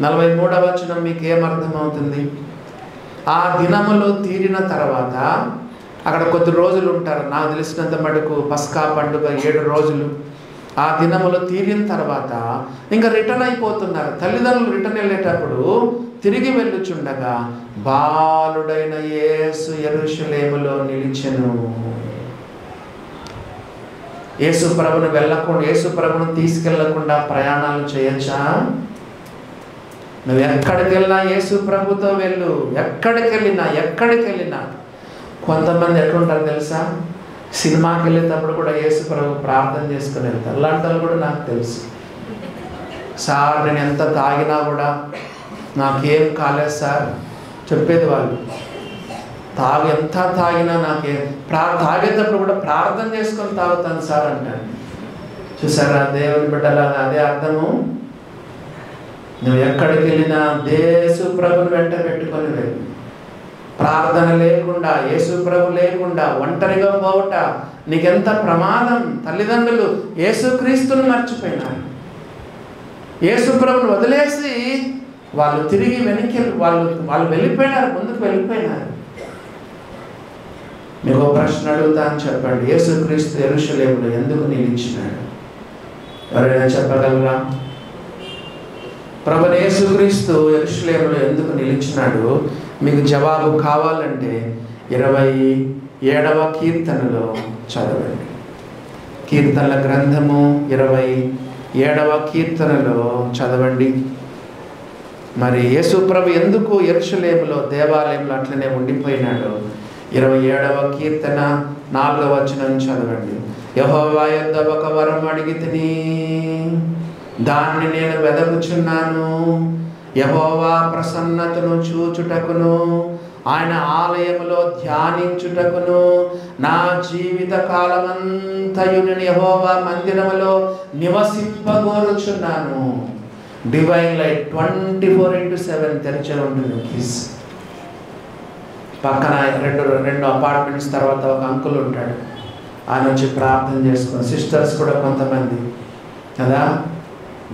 43వ వచనం మీకు ఏమర్థమవుతుంది? ఆ దినములు తీరిన తర్వాత అక్కడ కొద్ది రోజులు ఉంటారు. నాకు తెలిసినంత మటుకు పస్కా పండుగ 7 రోజులు. ఆ దినములు తీరిన తర్వాత ఇంకా రిటర్న్ అయిపోతున్నారు. తల్లిదండ్రులు రిటర్న్ వెళ్ళేటప్పుడు తిరిగి వెళ్ళుచుండగా బాలుడైన యేసు యెరూషలేములో నిలిచెను. యేసు ప్రభును వెళ్ళకుండా, యేసు ప్రభును తీసుకెళ్లకుండా ప్రయాణాలు చేయొచ్చా? నువ్వు ఎక్కడికి వెళ్ళినా యేసు ప్రభుతో వెళ్ళు. ఎక్కడికి వెళ్ళినా కొంతమంది ఎట్లుంటారు తెలుసా? సినిమాకి వెళ్ళేటప్పుడు కూడా యేసు ప్రభు ప్రార్థన చేసుకుని వెళ్తారు. అలాంటి వాళ్ళు కూడా నాకు తెలుసు. సార్ నేను ఎంత తాగినా కూడా నాకేం కాలేదు సార్ చెప్పేది వాళ్ళు. ఎంత తాగినా తాగేటప్పుడు కూడా ప్రార్థన చేసుకొని తాగుతాను సార్ అంటాను. చూసారా దేవుని బిడ్డలాగా? అదే అర్థము. నువ్వు ఎక్కడికి వెళ్ళినా యేసు ప్రభుని వెంట పెట్టుకొని వెళ్ళు. ప్రార్థన లేకుండా, యేసు ప్రభు లేకుండా ఒంటరిగా పోవట నీకెంత ప్రమాదం. తల్లిదండ్రులు యేసుక్రీస్తుని మర్చిపోయినారు. యేసు ప్రభుని వదిలేసి వాళ్ళు తిరిగి వెనక్కి వాళ్ళు వెళ్ళిపోయినారు, ముందుకు వెళ్ళిపోయినారు. మీకు ప్రశ్న అడుగుతాను, చెప్పండి. యేసుక్రీస్తు యెరూషలేములో ఎందుకు నిలిచినాడు? ఎవరైనా చెప్పగలరా? ప్రభువైన యేసుక్రీస్తు యెరూషలేములో ఎందుకు నిలిచినాడు? మీకు జవాబు కావాలంటే 27వ కీర్తనలో చదవండి. కీర్తనల గ్రంథము 27వ కీర్తనలో చదవండి. మరి యేసు ప్రభు ఎందుకు యెరూషలేములో దేవాలయంలో అట్లనే ఉండిపోయినాడు? 27వ కీర్తన 4వ వచనం చదవండి. యెహోవా యొద్ద ఒక వరం అడిగితిని, దాన్ని నేను వెదకుచున్నాను. యెహోవా ప్రసన్నతను చూచుటకును ఆయన ఆలయములో ధ్యానించుటకును నా జీవిత కాలమంతయు నేను యెహోవా మందిరములో నివసింపగోరుచున్నాను. డివైన్ లైట్ 24/7 తెరిచి ఉంటుంది. ప్లీజ్ పక్కన రెండు అపార్ట్మెంట్స్ తర్వాత ఒక అంకుల్ ఉంటాడు. ఆయన వచ్చి ప్రార్థన చేసుకుని, సిస్టర్స్ కూడా కొంతమంది కదా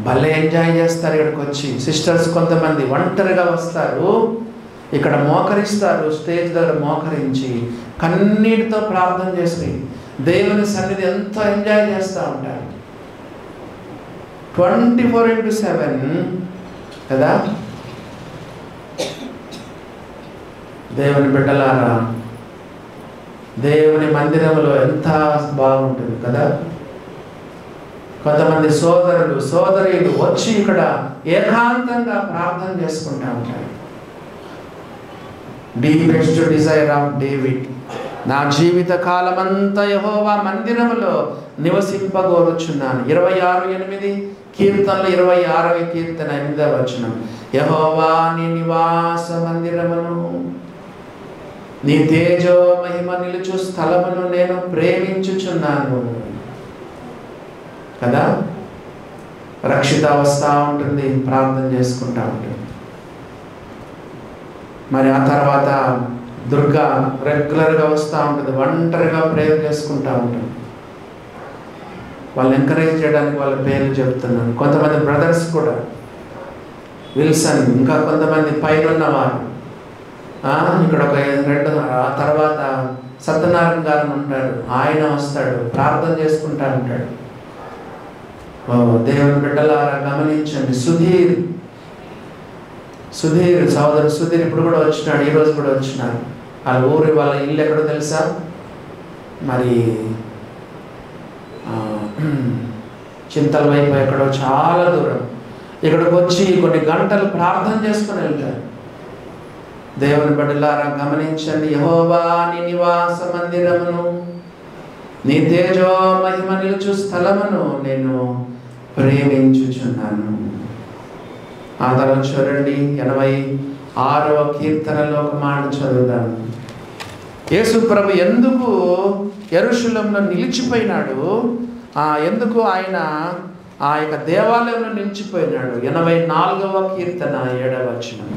భలే ఎంజాయ్ చేస్తారు. ఇక్కడికి వచ్చి సిస్టర్స్ కొంతమంది ఒంటరిగా వస్తారు, ఇక్కడ మోకరిస్తారు, స్టేజ్ దగ్గర మోకరించి కన్నీటితో ప్రార్థన చేసి దేవుని సన్నిధి ఎంతో ఎంజాయ్ చేస్తూ ఉంటారు. 24/7 కదా. దేవుని బిడ్డలారా, దేవుని మందిరంలో ఎంత బాగుంటుంది కదా. కొంతమంది సోదరులు సోదరీలు వచ్చి ఇక్కడ ఏకాంతంగా ప్రార్థన చేసుకుంటూ ఉంటారు. డీపెస్ట్ డిజైర్ ఆఫ్ డేవిడ్, నా జీవిత కాలమంతా యెహోవా మందిరములో నివసింపగోరుచున్నాను. 26:8 కీర్తనలు 26వ కీర్తన 8వ వచనం. యెహోవా నీ నివాస మందిరమును, నీ తేజో మహిమ నిలుచు స్థలమును నేను ప్రేమించుచున్నాను కదా. రక్షిత వస్తూ ఉంటుంది, ప్రార్థన చేసుకుంటూ ఉంటుంది. మరి ఆ తర్వాత దుర్గా రెగ్యులర్గా వస్తూ ఉంటుంది, ఒంటరిగా ప్రేయర్ చేసుకుంటూ ఉంటుంది. వాళ్ళు ఎంకరేజ్ చేయడానికి వాళ్ళ పేర్లు చెప్తున్నాను. కొంతమంది బ్రదర్స్ కూడా, విల్సన్, ఇంకా కొంతమంది పైన ఉన్నవారు, ఇక్కడ ఒక 2 ఆ తర్వాత సత్యనారాయణ గారు ఉంటాడు, ఆయన వస్తాడు, ప్రార్థన చేసుకుంటా ఉంటాడు. దేవుని బిడ్డలారా గమనించండి. సుధీర్ సోదరు సుధీర్ ఇప్పుడు కూడా వచ్చినాడు, ఈరోజు కూడా వచ్చినాడు. వాళ్ళ ఊరి వాళ్ళ ఇల్లు ఎక్కడో తెలుసా? మరి చింతల వైపు ఎక్కడో చాలా దూరం. ఇక్కడికి వచ్చి కొన్ని గంటలు ప్రార్థన చేసుకుని వెళ్తారు. దేవుని బిడ్డలారా గమనించండి. యెహోవా నీ నివాస మందిరమును, నీ తేజో మహిమ నిలుచు స్థలమును నేను ప్రేమించుచున్నాను. ఆ తర్వాత చూడండి 86వ కీర్తనలో ఒక మాట చదువుదాము. యేసు ప్రభు ఎందుకు యెరూషలేములో నిలిచిపోయినాడు, ఎందుకు ఆయన ఆ యొక్క దేవాలయంలో నిలిచిపోయినాడు? 84వ కీర్తన 7వ వచనం.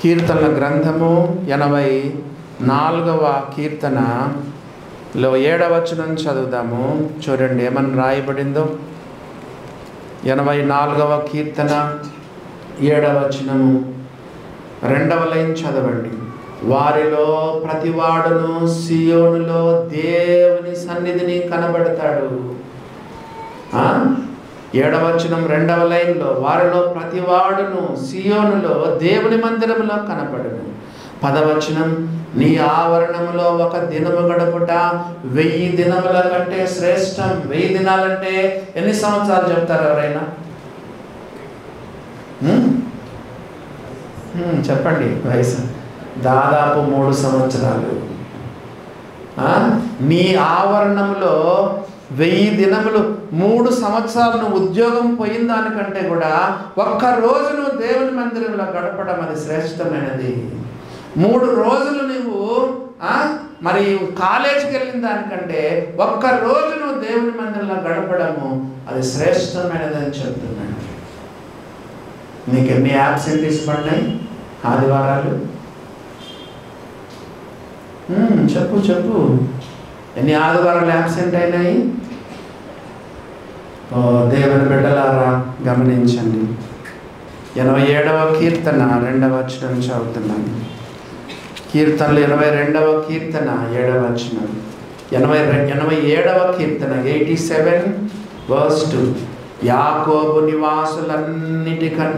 కీర్తనల గ్రంథము 84వ కీర్తనలో 7వ వచనం చదువుదాము. చూడండి ఏమని రాయబడిందో. 84వ కీర్తన 7వ వచనము 2వ లైన్ చదవండి. వారిలో ప్రతివాడును సియోనులో దేవుని సన్నిధిని కనబడతాడు. 7వ వచనం 2వ లైన్లో, వారిలో ప్రతివాడును సియోనులో దేవుని మందిరములో కనపడును. 10వ వచనం, నీ ఆవరణములో ఒక దినము గడుపుట 1000 దినముల కంటే శ్రేష్టం. 1000 దినాలంటే ఎన్ని సంవత్సరాలు చెప్తారు ఎవరైనా? చెప్పండి. వయసు దాదాపు 3 సంవత్సరాలు. నీ ఆవరణంలో 1000 దినములు, 3 సంవత్సరాలు ఉద్యోగం పోయిన దానికంటే కూడా ఒక్క రోజు నువ్వు దేవుని మందిరంలో గడపడం అది శ్రేష్టమైనది. 3 రోజులు నువ్వు మరి కాలేజీకి వెళ్ళిన దానికంటే ఒక్క రోజు నువ్వు దేవుని మందిరంలో గడపడము అది శ్రేష్టమైనది అని చెప్తున్నాను. నీకు ఎన్ని యాబ్సెంటీస్ పడినాయి ఆదివారాలు? చెప్పు ఎన్ని ఆదివారాలు యాబ్సెంట్ అయినాయి? దేవుని బిడ్డలారా గమనించండి. 87వ కీర్తన 2వ వచనం చదువుతున్నాను. కీర్తనలు 22వ కీర్తన 7వ వచనం. 87వ కీర్తన 87 verse 2. యాకోబు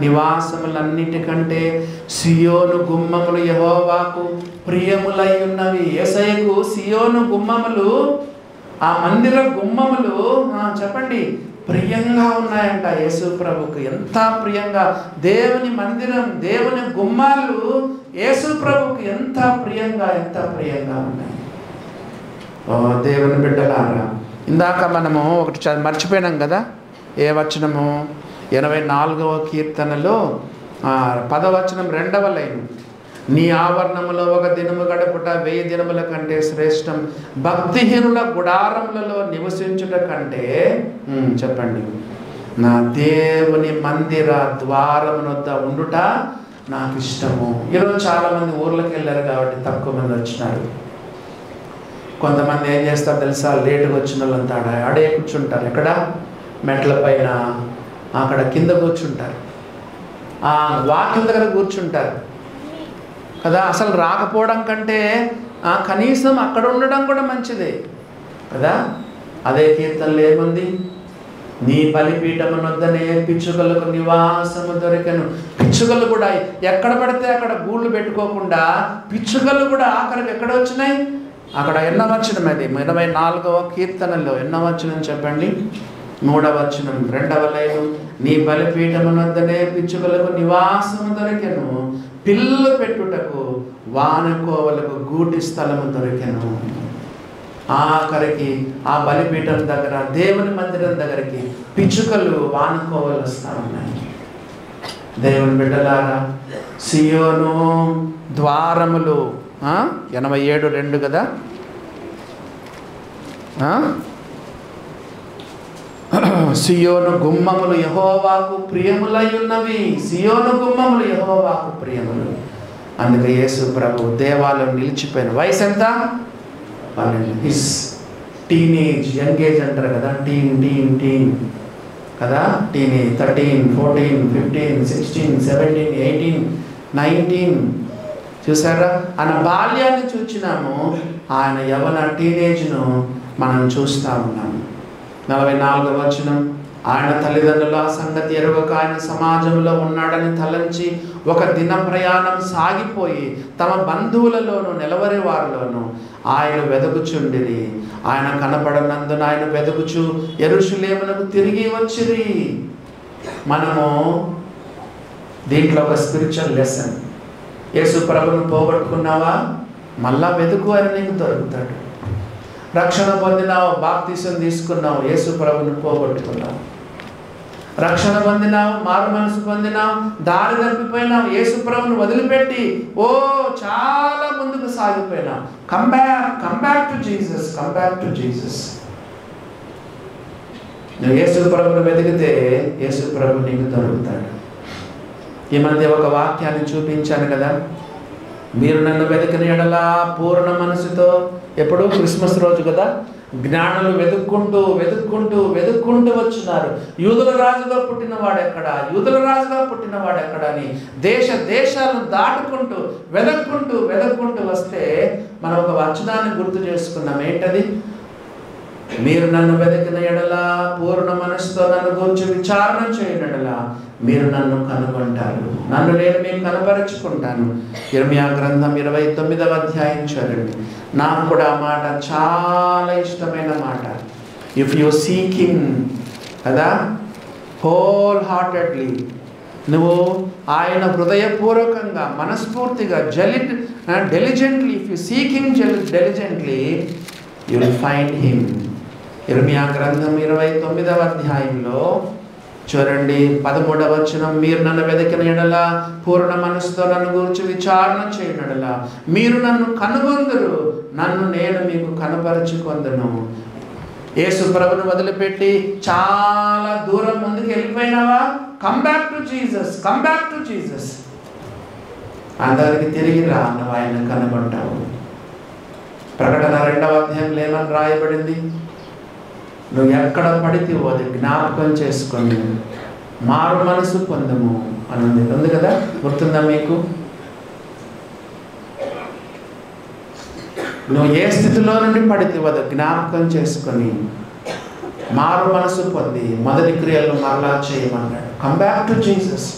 నివాసములన్నిటికంటే సియోను గుమ్మములు యెహోవాకు ప్రియములై ఉన్నవి. యేసయ్యకు సియోను గుమ్మములు, ఆ మందిర గుమ్మములు చెప్పండి ప్రియంగా ఉన్నాయంట. యేసు ప్రభుకు ఎంత ప్రియంగా, దేవుని మందిరం, దేవుని గుమ్మాలు యేసు ప్రభుకు ఎంత ప్రియంగా ఉన్నాయి. దేవుని బిడ్డలారా, ఇందాక మనము ఒకటి మర్చిపోయినాం కదా. ఏ వచనము? 84వ కీర్తనలో 10వ వచనం 2వ లైన్. నీ ఆవరణములో ఒక దినము గడుపుట 1000 దినముల కంటే శ్రేష్టం. భక్తిహీనుల గుడారములలో నివసించుట కంటే చెప్పండి, నా దేవుని మందిర ద్వారమునొద్ద ఉండుట నాకు ఇష్టము. ఈరోజు చాలామంది ఊర్లోకి వెళ్ళారు కాబట్టి తక్కువ మంది వచ్చినారు. కొంతమంది ఏం చేస్తారు తెలుసా? లేటుగా వచ్చిన వాళ్ళంతా ఆడే కూర్చుంటారు. ఎక్కడ? మెట్ల పైన, అక్కడ కింద కూర్చుంటారు, వాకిల దగ్గర కూర్చుంటారు కదా. అసలు రాకపోవడం కంటే కనీసం అక్కడ ఉండడం కూడా మంచిదే కదా. అదే కీర్తనలో ఏముంది? నీ బలిపీఠమునొద్దనే పిచ్చుకలకు నివాసము దొరికెను. పిచ్చుకలు కూడా ఎక్కడ పడితే అక్కడ గూళ్ళు పెట్టుకోకుండా పిచ్చుకలు కూడా ఆఖరికి ఎక్కడ వచ్చినాయి? అక్కడ ఎన్నో వచనం అది 84వ కీర్తనలో ఎన్నో వచనం చెప్పండి? 3వ వచనం 2వ లైను. నీ బలిపీఠమునొద్దనే పిచ్చుకలకు నివాసము దొరికెను, పిల్లు పెట్టుటకు వానకోవలకు గూటి స్థలము దొరికెను. ఆఖరికి ఆ బలిపీఠం దగ్గర, దేవుని మందిరం దగ్గరికి పిచ్చుకలు, వానకోవలు వస్తూ ఉన్నాయి. దేవుని బిడ్డలారా, సియోను ద్వారములు 87:2 కదా. సియోను గుమ్మములు యెహోవాకు ప్రియములై ఉన్నవి. సియోను గుమ్మములు యెహోవాకు ప్రియములు. అందుకే యేసు ప్రభు దేవాలయం నిలిచిపోయిన వయసు ఎంత? 12. హిస్ టీనేజ్, యంగ్ ఏజ్ అంటారు కదా, టీన్ కదా, టీనేజ్ 13, 14, 15, 16, 17, 18, 19. చూసారా? ఆయన బాల్యాన్ని చూచినాము, ఆయన యవన టీనేజ్ను మనం చూస్తూ ఉన్నాము. 44వ వచనం, ఆయన తల్లిదండ్రుల సంగతి ఎరుగక ఆయన సమాజంలో ఉన్నాడని తలంచి ఒక దిన ప్రయాణం సాగిపోయి తమ బంధువులలోనూ నిలవరి వారిలోనూ ఆయన వెదకుచుండిరి. ఆయన కనపడనందున ఆయన వెదకుచు యెరూషలేమునకు తిరిగి వచ్చిరి. మనము దీంట్లో ఒక స్పిరిచువల్ లెసన్. యేసు ప్రభువును పోగొట్టుకున్నావా? మళ్ళా వెతుకు, అని నీకు దొరుకుతాడు. రక్షణ పొందినావు, బాప్తిసం తీసుకున్నావు, యేసు ప్రభువును పోగొట్టుకున్నావు. రక్షణ పొందినావు, మారు మనసు పొందినావు, దారి తప్పిపోయినావు, యేసు ప్రభువును వదిలిపెట్టి చాలా ముందుకు సాగిపోయినావు. Come back to Jesus. నువ్వు యేసు ప్రభువును వెతికితే యేసు ప్రభు నీకు దొరుకుతాడు. ఈ మధ్య ఒక వాక్యాన్ని చూపించాను కదా, మీరు నన్ను వెతికిన ఎడలా పూర్ణ మనసుతో. ఎప్పుడు? క్రిస్మస్ రోజు కదా. జ్ఞానులు వెతుక్కుంటూ వచ్చినారు. యూదుల రాజుగా పుట్టినవాడు ఎక్కడ అని దేశాలను దాటుకుంటూ వెతుక్కుంటూ వస్తే మనం ఒక వచనాన్ని గుర్తు చేసుకున్నాం. ఏంటది? మీరు నన్ను వెతికిన ఎడలా పూర్ణ మనసుతో నన్ను గురించి విచారణ చేయని ఎడలా మీరు నన్ను కనుగొంటారు, నన్ను నేను మీకు కనపరుచుకుంటాను. ఇర్మియా గ్రంథం 29వ అధ్యాయం చూడండి. నాకు కూడా ఆ మాట చాలా ఇష్టమైన మాట. ఇఫ్ యు సీక్ హిమ్ కదా, హోల్ హార్టెడ్లీ, నువ్వు ఆయన హృదయపూర్వకంగా మనస్ఫూర్తిగా diligently, if you seek him diligently you will find him. ఇర్మియా గ్రంథం 29వ అధ్యాయంలో చూడండి 13వ వచనం, మీరు నన్ను వెతికిన ఎడలా పూర్ణ మనసుతో నన్ను గురించి విచారణ చేయని ఎడలా మీరు నన్ను కనుగొందురు, నన్ను నేను మీకు కనపరుచుకొందును. యేసు ప్రభువును వదిలిపెట్టి చాలా దూరం ముందుకు వెళ్ళిపోయినావా? Come back to Jesus. అందరికి తిరిగి రా, నువ్వు ఆయన కనుగొంటావు. ప్రకటన 2వ అధ్యాయంలో ఏమని రాయబడింది? నువ్వు ఎక్కడ పడితేవో అది జ్ఞాపకం చేసుకొని మారు మనసు పొందము అని ఉంది కదా, గుర్తుందా మీకు? నువ్వు ఏ స్థితిలో నుండి పడితేవో అది జ్ఞాపకం చేసుకొని మారు మనసు పొంది మొదటి క్రియలను మరలా చేయమన్నాడు. Come back to Jesus.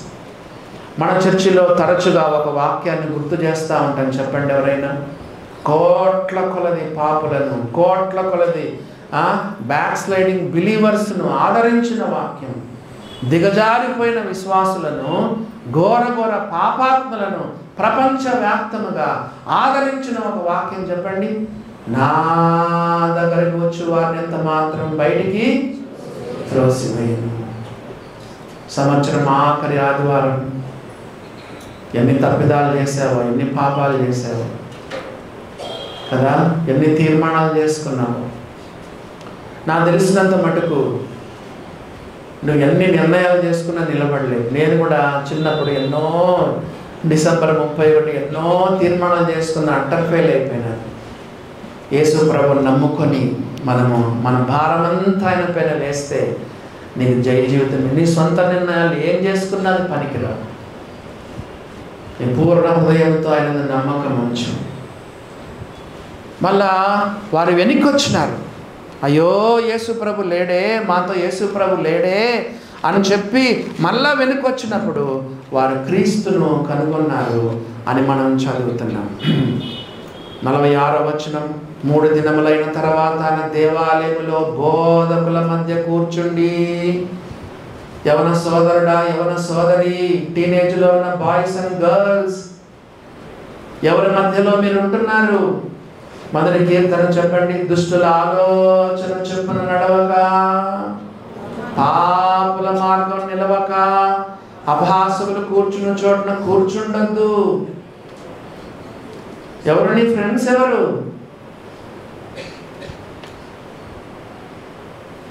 మన చర్చిలో తరచుగా ఒక వాక్యాన్ని గుర్తు చేస్తూ ఉంటాను. చెప్పండి ఎవరైనా. కోట్ల కొలది పాపులను, కోట్ల కొలది బ్యాక్ స్లైడింగ్ బిలీవర్స్ను ఆదరించిన వాక్యం. దిగజారిపోయిన విశ్వాసులను, ఘోర పాపాత్మలను ప్రపంచవ్యాప్తముగా ఆదరించిన ఒక వాక్యం చెప్పండి. నా దగ్గరికి వచ్చి వారిని ఎంత మాత్రం బయటికి త్రోసివేయను. సంవత్సరం ఆఖరి ఆదివారం ఎన్ని తప్పిదాలు చేసావో, ఎన్ని పాపాలు చేసావో కదా, ఎన్ని తీర్మానాలు చేసుకున్నావు. నాకు తెలిసినంత మటుకు నువ్వు ఎన్ని నిర్ణయాలు చేసుకున్నా నిలబడలేదు. నేను కూడా చిన్నప్పుడు ఎన్నో డిసెంబర్ 31 ఎన్నో తీర్మానాలు చేసుకున్న, అట్టర్ ఫెయిల్ అయిపోయినాను. యేసు ప్రభువుని నమ్ముకొని మన భారమంతా ఆయన పైన వేస్తే నీకు జయ జీవితం. నీ సొంత నిర్ణయాలు ఏం చేసుకున్నది పనికిరావు. నీ పూర్ణ హృదయంతో ఆయన నమ్మకం ఉంచు. మళ్ళా వారు వెనక్కి వచ్చినారు. అయ్యో యేసు ప్రభు లేడే, మాతో యేసు ప్రభు లేడే అని చెప్పి మళ్ళా వెనక్కి వచ్చినప్పుడు వారు క్రీస్తును కనుగొన్నారు అని మనం చదువుతున్నాం. 46వ వచనం, 3 దినములైన తర్వాత ఆయన దేవాలయములో బోధకుల మధ్య కూర్చుండి, యవన సోదరుడా, యవన సోదరి, టీనేజ్లో ఉన్న బాయ్స్ అండ్ గర్ల్స్, ఎవరి మధ్యలో మీరు ఉంటున్నారు? మొదటి కీర్తన చెప్పండి. దుష్టుల ఆలోచన చొప్పున నడవక, పాపుల మార్గం నిలవక, అభాసకులు కూర్చున్న చోటున కూర్చుండద్దు. ఎవరు నీ ఫ్రెండ్స్? ఎవరు?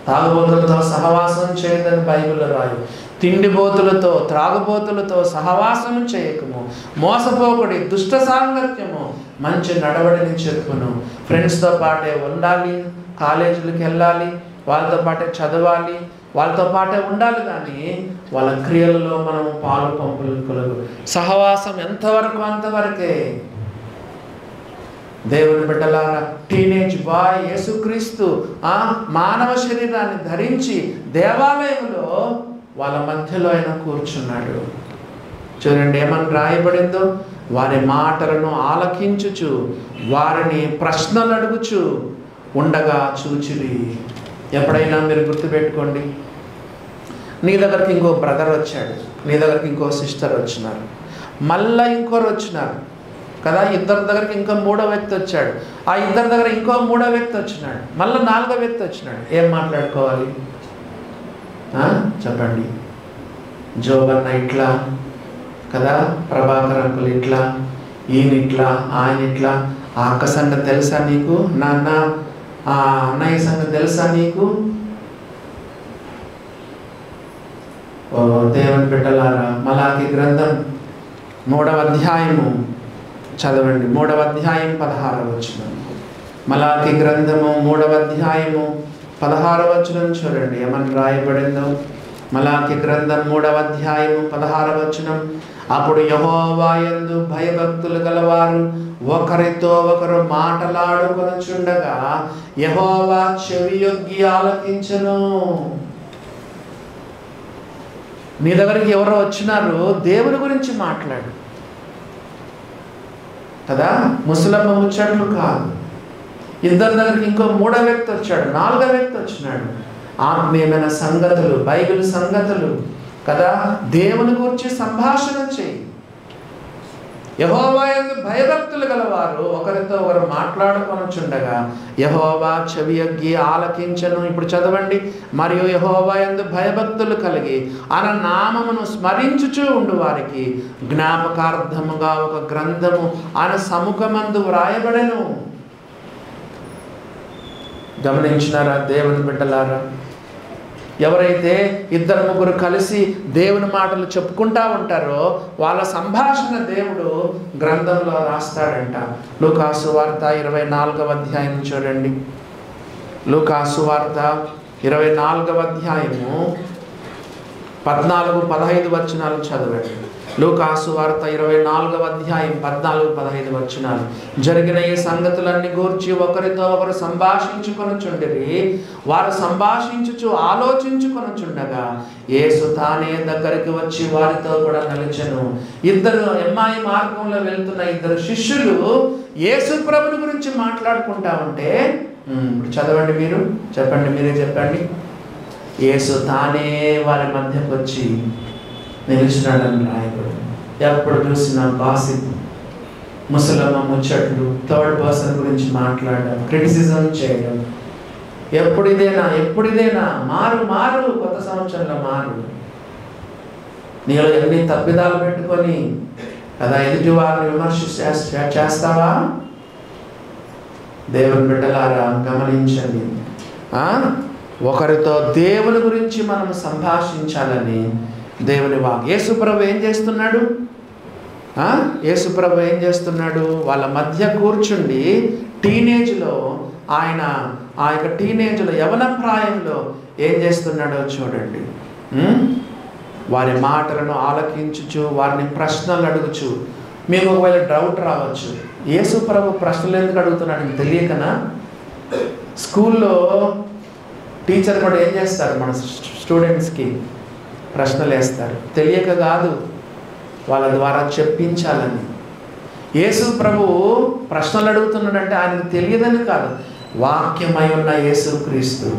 తాగుబోతులతో సహవాసం చేయదని బైబిల్లో రాయి. తిండిబోతులతో త్రాగుబోతులతో సహవాసం చేయకము, మోసపోకుడి, దుష్ట సాంగత్యము, మంచి నడవడిని చెప్పును. ఫ్రెండ్స్తో పాటే ఉండాలి, కాలేజీలకు వెళ్ళాలి, వాళ్ళతో పాటే చదవాలి, వాళ్ళతో పాటే ఉండాలి. కానీ వాళ్ళ క్రియలలో మనం పాలు పంపులు కలుగు. సహవాసం ఎంతవరకు అంతవరకే. దేవుని బిడ్డలారా, టీనేజ్ బాయ్ యేసుక్రీస్తు మానవ శరీరాన్ని ధరించి దేవాలయంలో వాళ్ళ మధ్యలో ఆయన కూర్చున్నాడు. చూడండి ఏమని రాయబడిందో, వారి మాటలను ఆలకించుచు వారిని ప్రశ్నలు అడుగుచు ఉండగా చూచిరి. ఎప్పుడైనా మీరు గుర్తుపెట్టుకోండి, నీ దగ్గరికి ఇంకో బ్రదర్ వచ్చాడు, నీ దగ్గరికి ఇంకో సిస్టర్ వచ్చినారు, మళ్ళీ ఇంకోరు వచ్చినారు కదా, ఇద్దరి దగ్గరికి ఇంకా మూడో వ్యక్తి వచ్చాడు, ఆ ఇద్దరి దగ్గర ఇంకో మూడో వ్యక్తి వచ్చినాడు, మళ్ళీ నాలుగో వ్యక్తి వచ్చినాడు. ఏం మాట్లాడుకోవాలి చెప్పండి? జోబన్న ఇట్లా కదా, ప్రభాకర్ అంకుల్ ఇట్లా, ఈయన ఇట్లా, ఆయన ఇట్లా, ఆ అక్క సంగతి తెలుసా నీకు, నాన్న ఆ అన్నయ్య సంగతి తెలుసా నీకు? ఓ దేవుని బిడ్డలారా, మలాకి గ్రంథం 3వ అధ్యాయము చదవండి. 3వ అధ్యాయం 16వ వచనం. మలాకి గ్రంథము 3వ అధ్యాయము 16వ వచనం చూడండి ఏమని రాయబడిందో. మలాకి గ్రంథం 3వ అధ్యాయము 16వ వచనం. అప్పుడు యెహోవా యందు భయభక్తులు గలవారు ఒకరితో ఒకరు మాటలాడుకొనుచుండగా యెహోవా చెవియొగ్గి ఆలకించెను. నీ దగ్గరికి ఎవరో వచ్చినారు, దేవుని గురించి మాట్లాడు కదా, ముసలమ్మ ముచ్చట్లు కాదు. ఇద్దరి దగ్గరికి ఇంకో మూడో వ్యక్తి వచ్చాడు, నాలుగో వ్యక్తి వచ్చినాడు. ఆత్మీయమైన సంగతులు, బైబిల్ సంగతులు కదా, దేవుని గురించి సంభాషణ చేయి. యెహోవా యందు భయభక్తులు గలవారు ఒకరితో ఒకరు మాట్లాడుకొనుచుండగా యెహోవా చెవియొగ్గి ఆలకించెను. ఇప్పుడు చదవండి. మరియు యెహోవా యందు భయభక్తులు కలిగి ఆయన నామమును స్మరించుచూ ఉండు వారికి జ్ఞాపకార్థముగా ఒక గ్రంథము ఆయన సముఖమందు వ్రాయబడెను. గమనించినారా దేవుని బిడ్డలారా? ఎవరైతే ఇద్దరు ముగ్గురు కలిసి దేవుని మాటలు చెప్పుకుంటా ఉంటారో వాళ్ళ సంభాషణ దేవుడు గ్రంథంలో రాస్తాడంట. లూకాసు వార్త 24వ అధ్యాయం చూడండి. లూకాసు వార్త 24వ అధ్యాయము 14-15 వచనాలు చదవండి. లూకాసు వార్త 24వ అధ్యాయం 14-15 వచనాలు. జరిగిన ఈ సంగతులన్నీ గూర్చి ఒకరితో ఒకరు సంభాషించుకొనుచుండిరి. వారు సంభాషించుచు ఆలోచించుకొనుచుండగా యేసు తానే దగ్గరికి వచ్చి వారితో కూడా నిలిచెను. ఇద్దరు ఎమ్మాయి మార్గంలో వెళ్తున్న ఇద్దరు శిష్యులు యేసు ప్రభుని గురించి మాట్లాడుకుంటా ఉంటే చదవండి, మీరు చెప్పండి, మీరే చెప్పండి. యేసు తానే వారి మధ్యకు వచ్చి నిలిచినాడని రాయబడి. ఎప్పుడు చూసినా గాసిప్, ముసలమ్మ ముచ్చట్లు, థర్డ్ పర్సన్ గురించి మాట్లాడడం, క్రిటిసిజం చేయడం. ఎప్పుడిదేనా మారు కొత్త సంవత్సరంలో మారు. నీలో ఎన్ని తప్పిదాలు పెట్టుకొని కదా ఎదుటి వారిని విమర్శ చేస్తావా? దేవుని బిడ్డలారా గమనించండి. ఒకరితో దేవుని గురించి మనం సంభాషించాలని దేవుని వాక్. యేసుప్రభు ఏం చేస్తున్నాడు? యేసుప్రభు ఏం చేస్తున్నాడు? వాళ్ళ మధ్య కూర్చుండి టీనేజ్లో ఆయన ఆ యొక్క టీనేజ్లో యవన ప్రాయంలో ఏం చేస్తున్నాడో చూడండి. వారి మాటలను ఆలకించుచు వారిని ప్రశ్నలు అడుగుచు. మీకు ఒకవేళ డౌట్ రావచ్చు, యేసుప్రభు ప్రశ్నలు ఎందుకు అడుగుతున్నాడు తెలియకనా? స్కూల్లో టీచర్ కూడా ఏం చేస్తారు, మన స్టూడెంట్స్కి ప్రశ్నలు వేస్తారు. తెలియక కాదు, వాళ్ళ ద్వారా చెప్పించాలని. యేసు ప్రభువు ప్రశ్నలు అడుగుతున్నాడంటే ఆయనకు తెలియదని కాదు, వాక్యమై ఉన్న యేసుక్రీస్తు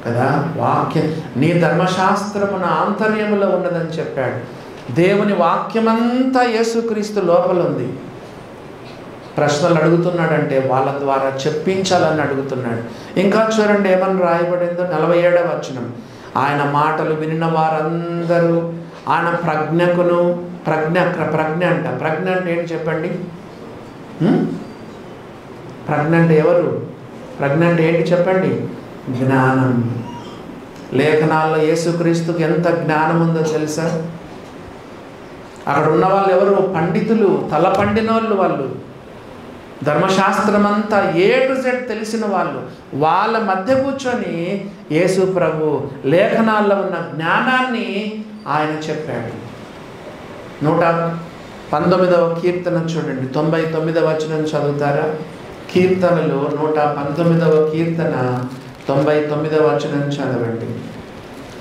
కదా, వాక్యం నీ ధర్మశాస్త్రమున ఆంతర్యములో ఉన్నదని చెప్పాడు. దేవుని వాక్యమంతా యేసుక్రీస్తు లోపల ఉంది. ప్రశ్నలు అడుగుతున్నాడంటే వాళ్ళ ద్వారా చెప్పించాలని అడుగుతున్నాడు. ఇంకా చూడండి ఏమని రాయబడిందో 47వ వచనం. ఆయన మాటలు వినిన వారందరూ ఆయన ప్రజ్ఞ అంటే ఏంటి చెప్పండి? ప్రజ్ఞ అంటే ఎవరు? ప్రజ్ఞ అంటే ఏంటి చెప్పండి? జ్ఞానం. లేఖనాల్లో యేసుక్రీస్తుకి ఎంత జ్ఞానం ఉందో తెలుసా? అక్కడ ఉన్న వాళ్ళు ఎవరు? పండితులు, తల పండినోళ్ళు. వాళ్ళు ధర్మశాస్త్రం అంతా A to Z తెలిసిన వాళ్ళు. వాళ్ళ మధ్య కూర్చొని యేసు ప్రభు లేఖనాల్లో ఉన్న జ్ఞానాన్ని ఆయన చెప్పాడు. 119వ కీర్తన చూడండి, 99వ వచనం చదువుతారా? కీర్తనలు 119వ కీర్తన 99వ వచనం చదవండి.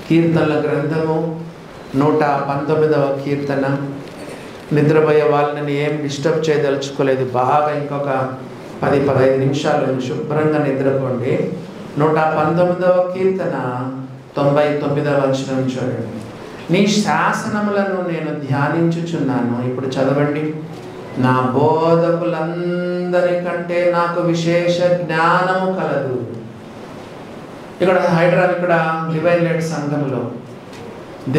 కీర్తనల గ్రంథము 119వ కీర్తన. నిద్రపోయే వాళ్ళని ఏం డిస్టర్బ్ చేయదలుచుకోలేదు. బాగా ఇంకొక 10-15 నిమిషాలు శుభ్రంగా నిద్రపోండి. 119వ కీర్తన 99వ వచనం చూడండి. నీ శాసనములను నేను ధ్యానించుచున్నాను. ఇప్పుడు చదవండి. నా బోధకులందరికంటే నాకు విశేష జ్ఞానము కలదు. ఇక్కడ డివైన్ లైట్ సంఘంలో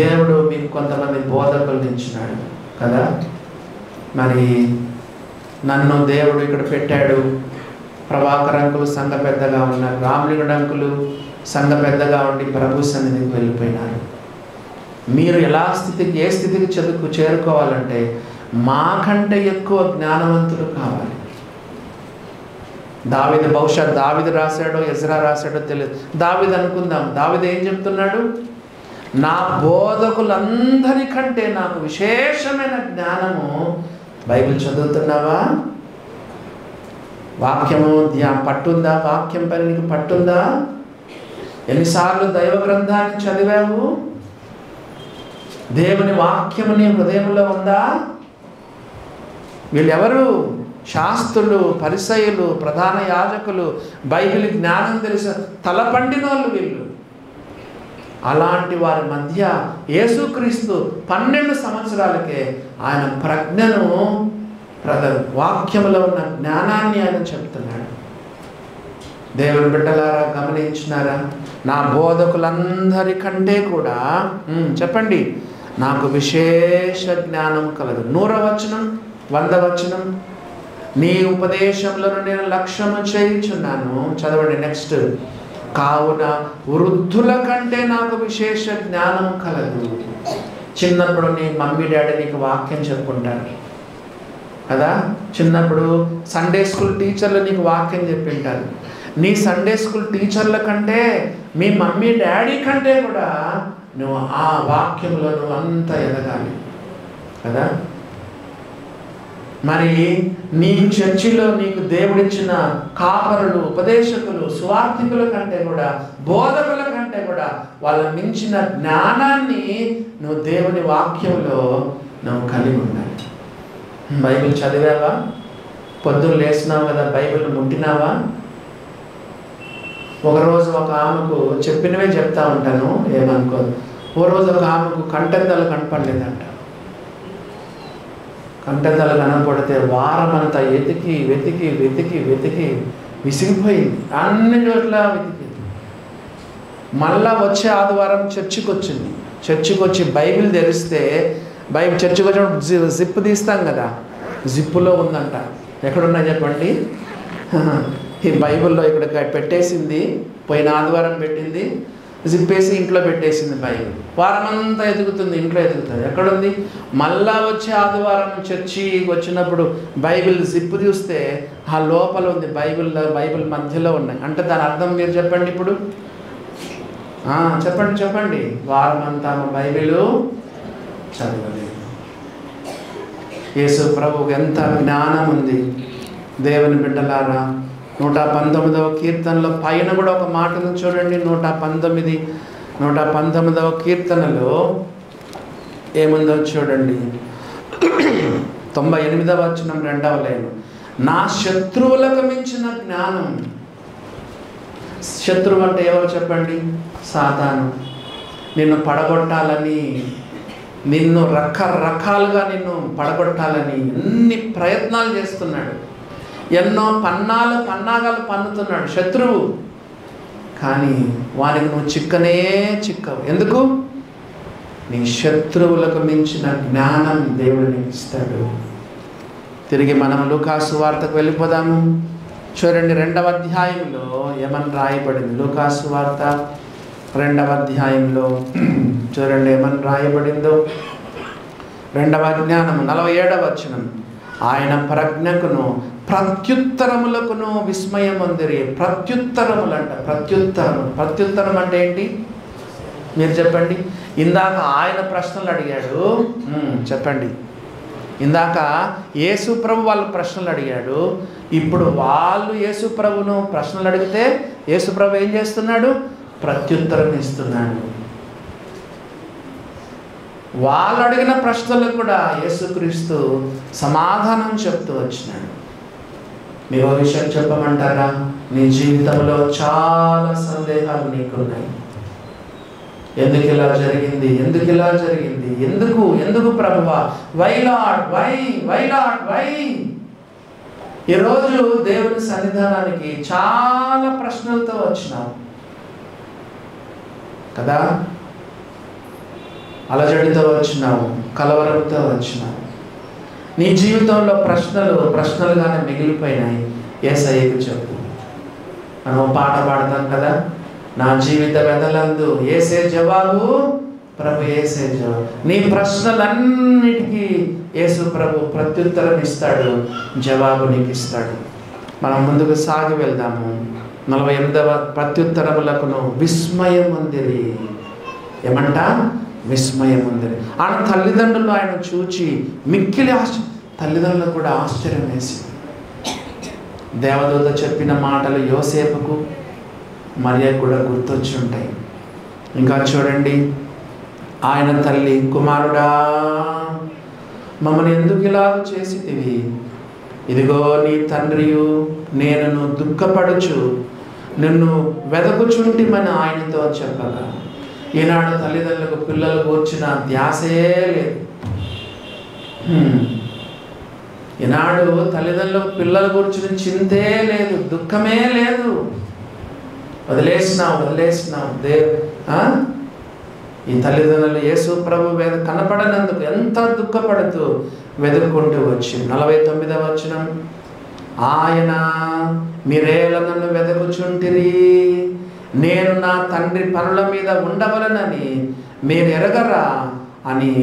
దేవుడు మీకు కొంతమంది బోధకులను ఇచ్చినాడు కదా. మరి నన్ను దేవుడు ఇక్కడ పెట్టాడు. ప్రభాకర్ అంకులు సంఘ పెద్దగా ఉన్నారు. రామలింగుడు అంకులు సంఘ పెద్దగా ఉండి ప్రభు సన్నిధికి వెళ్ళిపోయినారు. మీరు ఏ స్థితికి చేరుకోవాలంటే మాకంటే ఎక్కువ జ్ఞానవంతులు కావాలి. బహుశా దావీదు రాశాడో ఎజ్రా రాశాడో తెలియదు. దావీదు అనుకుందాం. దావీదు ఏం చెప్తున్నాడు? నా బోధకులందరికంటే నాకు విశేషమైన జ్ఞానము. బైబిల్ చదువుతున్నావా? వాక్యము పట్టుందా? వాక్యం పైన నీకు పట్టుందా? ఎన్నిసార్లు దైవ గ్రంథాన్ని చదివావు? దేవుని వాక్యము నీ హృదయంలో ఉందా? వీళ్ళెవరు? శాస్త్రులు, పరిసయ్యులు, ప్రధాన యాజకులు, బైబిల్ జ్ఞానం తెలిసిన తలపండినోళ్ళు వీళ్ళు. అలాంటి వారి మధ్య యేసుక్రీస్తు 12 సంవత్సరాలకే ఆయన ప్రజ్ఞను, వాక్యములో ఉన్న జ్ఞానాన్ని ఆయన చెప్తున్నాడు. దేవుని బిడ్డలారా గమనించినారా? నా బోధకులందరికంటే కూడా చెప్పండి, నాకు విశేష జ్ఞానం కలదు. 100వ వచనం, 100వ వచనం. నీ ఉపదేశంలో నేను లక్ష్యము చేయుచున్నాను. చదవండి నెక్స్ట్. కావున వృద్ధుల కంటే నాకు విశేష జ్ఞానం కలదు. చిన్నప్పుడు నీ మమ్మీ డాడీ నీకు వాక్యం చెప్పుకుంటారు కదా. చిన్నప్పుడు సండే స్కూల్ టీచర్లు నీకు వాక్యం చెప్పింటారు. నీ సండే స్కూల్ టీచర్ల కంటే మీ మమ్మీ డాడీ కంటే కూడా నువ్వు ఆ వాక్యంలో నువ్వు అంత ఎదగాలి కదా. మరి నీ చర్చిలో నీకు దేవుడిచ్చిన కాపరులు, ఉపదేశకులు, సువార్థికుల కంటే కూడా, బోధకుల కంటే కూడా వాళ్ళ మించిన జ్ఞానాన్ని నువ్వు దేవుని వాక్యంలో నువ్వు కలిగి ఉండాలి. బైబిల్ చదివావా? పొద్దున్న లేచినావు కదా, బైబిల్ ముట్టినావా? ఒకరోజు ఒక ఆమెకు చెప్పినవే చెప్తా ఉంటాను, ఏమనుకోదు. ఓ రోజు ఒక ఆమెకు కంటెంతలు కనపడలేదంట. కంటెంతలు కనపడితే వారమంతా వెతికి వెతికి వెతికి వెతికి విసిగిపోయింది. అన్ని చోట్ల వెతికి మళ్ళా వచ్చే ఆదివారం చర్చికి వచ్చింది. చర్చికి వచ్చి బైబిల్ తెరిస్తే, చర్చికి వచ్చినప్పుడు జిప్ తీస్తాం కదా, జిప్పులో ఉందంట. ఎక్కడున్నా చెప్పండి? ఈ బైబిల్లో ఇక్కడ పెట్టేసింది. పోయిన ఆదివారం పెట్టింది, జిప్పేసి ఇంట్లో పెట్టేసింది బైబిల్. వారమంతా ఎదుగుతుంది, ఇంట్లో ఎదుగుతుంది. ఎక్కడుంది? మళ్ళా వచ్చే ఆదివారం చర్చికి వచ్చినప్పుడు బైబిల్ జిప్పు చూస్తే ఆ లోపల ఉంది. బైబిల్ మధ్యలో ఉన్నాయి. అంటే దాని అర్థం మీరు చెప్పండి ఇప్పుడు. చెప్పండి. వారమంతా బైబిల్ చదవలేదు. యేసు ప్రభువుకి ఎంత జ్ఞానం ఉంది. దేవుని బిడ్డలారా, 119వ కీర్తనలో పైన కూడా ఒక మాటను చూడండి. 119వ కీర్తనలో ఏముందో చూడండి. 98వ వచనం 2వ లైన్. నా శత్రువులకు మించిన జ్ఞానం. శత్రువు అంటే ఎవరు చెప్పండి? సాతాను. నిన్ను పడగొట్టాలని, నిన్ను రకరకాలుగా నిన్ను పడగొట్టాలని ఎన్ని ప్రయత్నాలు చేస్తున్నాడు. ఎన్నో పన్నాగాలు పన్నుతున్నాడు శత్రువు. కానీ వానికి నువ్వు చిక్కవు. ఎందుకు? నీ శత్రువులకు మించిన జ్ఞానం దేవుడు నీకు ఇస్తాడు. తిరిగి మనం లూకా సువార్తకు వెళ్ళిపోదాము. చూడండి 2వ అధ్యాయంలో ఏమని రాయబడింది? లూకాసు వార్త 2వ అధ్యాయంలో చూడండి ఏమని రాయబడిందో. 2వ అధ్యాయం 47వ వచనం. ఆయన ప్రజ్ఞకును ప్రత్యుత్తరములకును విస్మయమొందిరి. ప్రత్యుత్తరములంట. ప్రత్యుత్తరం అంటే ఏంటి మీరు చెప్పండి. ఇందాక ఆయన ప్రశ్నలు అడిగాడు, చెప్పండి. ఇందాక యేసు ప్రభు వాళ్ళు ప్రశ్నలు అడిగాడు. ఇప్పుడు వాళ్ళు యేసు ప్రభును ప్రశ్నలు అడిగితే యేసు ప్రభు ఏం చేస్తున్నాడు? ప్రత్యుత్తరం ఇస్తున్నాడు. వాళ్ళు అడిగిన ప్రశ్నలకు కూడా యేసుక్రీస్తు సమాధానం చెప్తూ వచ్చినాడు. మీకు ఒక విషయం చెప్పమంటారా? నీ జీవితంలో చాలా సందేహాలు నీకున్నాయి. ఎందుకు ఇలా జరిగింది? ఎందుకు ఇలా జరిగింది? ఎందుకు ప్రభువా? Why lord? వై? ఈరోజు దేవుని సన్నిధానానికి చాలా ప్రశ్నలతో వచ్చినావు కదా. అలజడితో వచ్చినావు, కలవరంతో వచ్చినావు. నీ జీవితంలో ప్రశ్నలుగానే మిగిలిపోయినాయి. యేసయ్యకు చెప్పు. మనం పాట పాడతాం కదా, నా జీవిత వెదలందు యేసే జవాబు, ప్రభు యేసే జవాబు. నీ ప్రశ్నలన్నిటికీ యేసు ప్రభు ప్రత్యుత్తరం ఇస్తాడు, జవాబు నీకు ఇస్తాడు. మనం ముందుకు సాగి వెళ్దాము. 48వ ప్రత్యుత్తరములకును విస్మయం ఉందిరి. ఏమంట? విస్మయం ఉందిరి. ఆయన తల్లిదండ్రులు ఆయన చూచి మిక్కిలి తల్లిదండ్రులకు కూడా ఆశ్చర్యం వేసింది. దేవదూత చెప్పిన మాటలు యోసేపుకు మరియకు కూడా గుర్తొచ్చి ఉంటాయి. ఇంకా చూడండి, ఆయన తల్లి, కుమారుడా మమ్మల్ని ఎందుకు ఇలా చేసితివి? ఇదిగో నీ తండ్రియు నేను దుఃఖపడుచు నిన్ను వెదకుచుంటిమని ఆయనతో చెప్పగా. ఈనాడు తల్లిదండ్రులకు పిల్లలు కూర్చున్న ధ్యాసే లేదు. ఈనాడు తల్లిదండ్రులకు పిల్లలు కూర్చుని చింతే లేదు, దుఃఖమే లేదు. వదిలేసినావు ఈ తల్లిదండ్రులు యేసు ప్రభు కనపడనందుకు ఎంత దుఃఖపడుతూ వెతుక్కుంటూ వచ్చి 49వ వచనం. ఆయన మీరేలా నన్ను వెతుకుచుంటిరి, నేను నా తండ్రి పనుల మీద ఉండవలనని మీరు ఎరగరా అని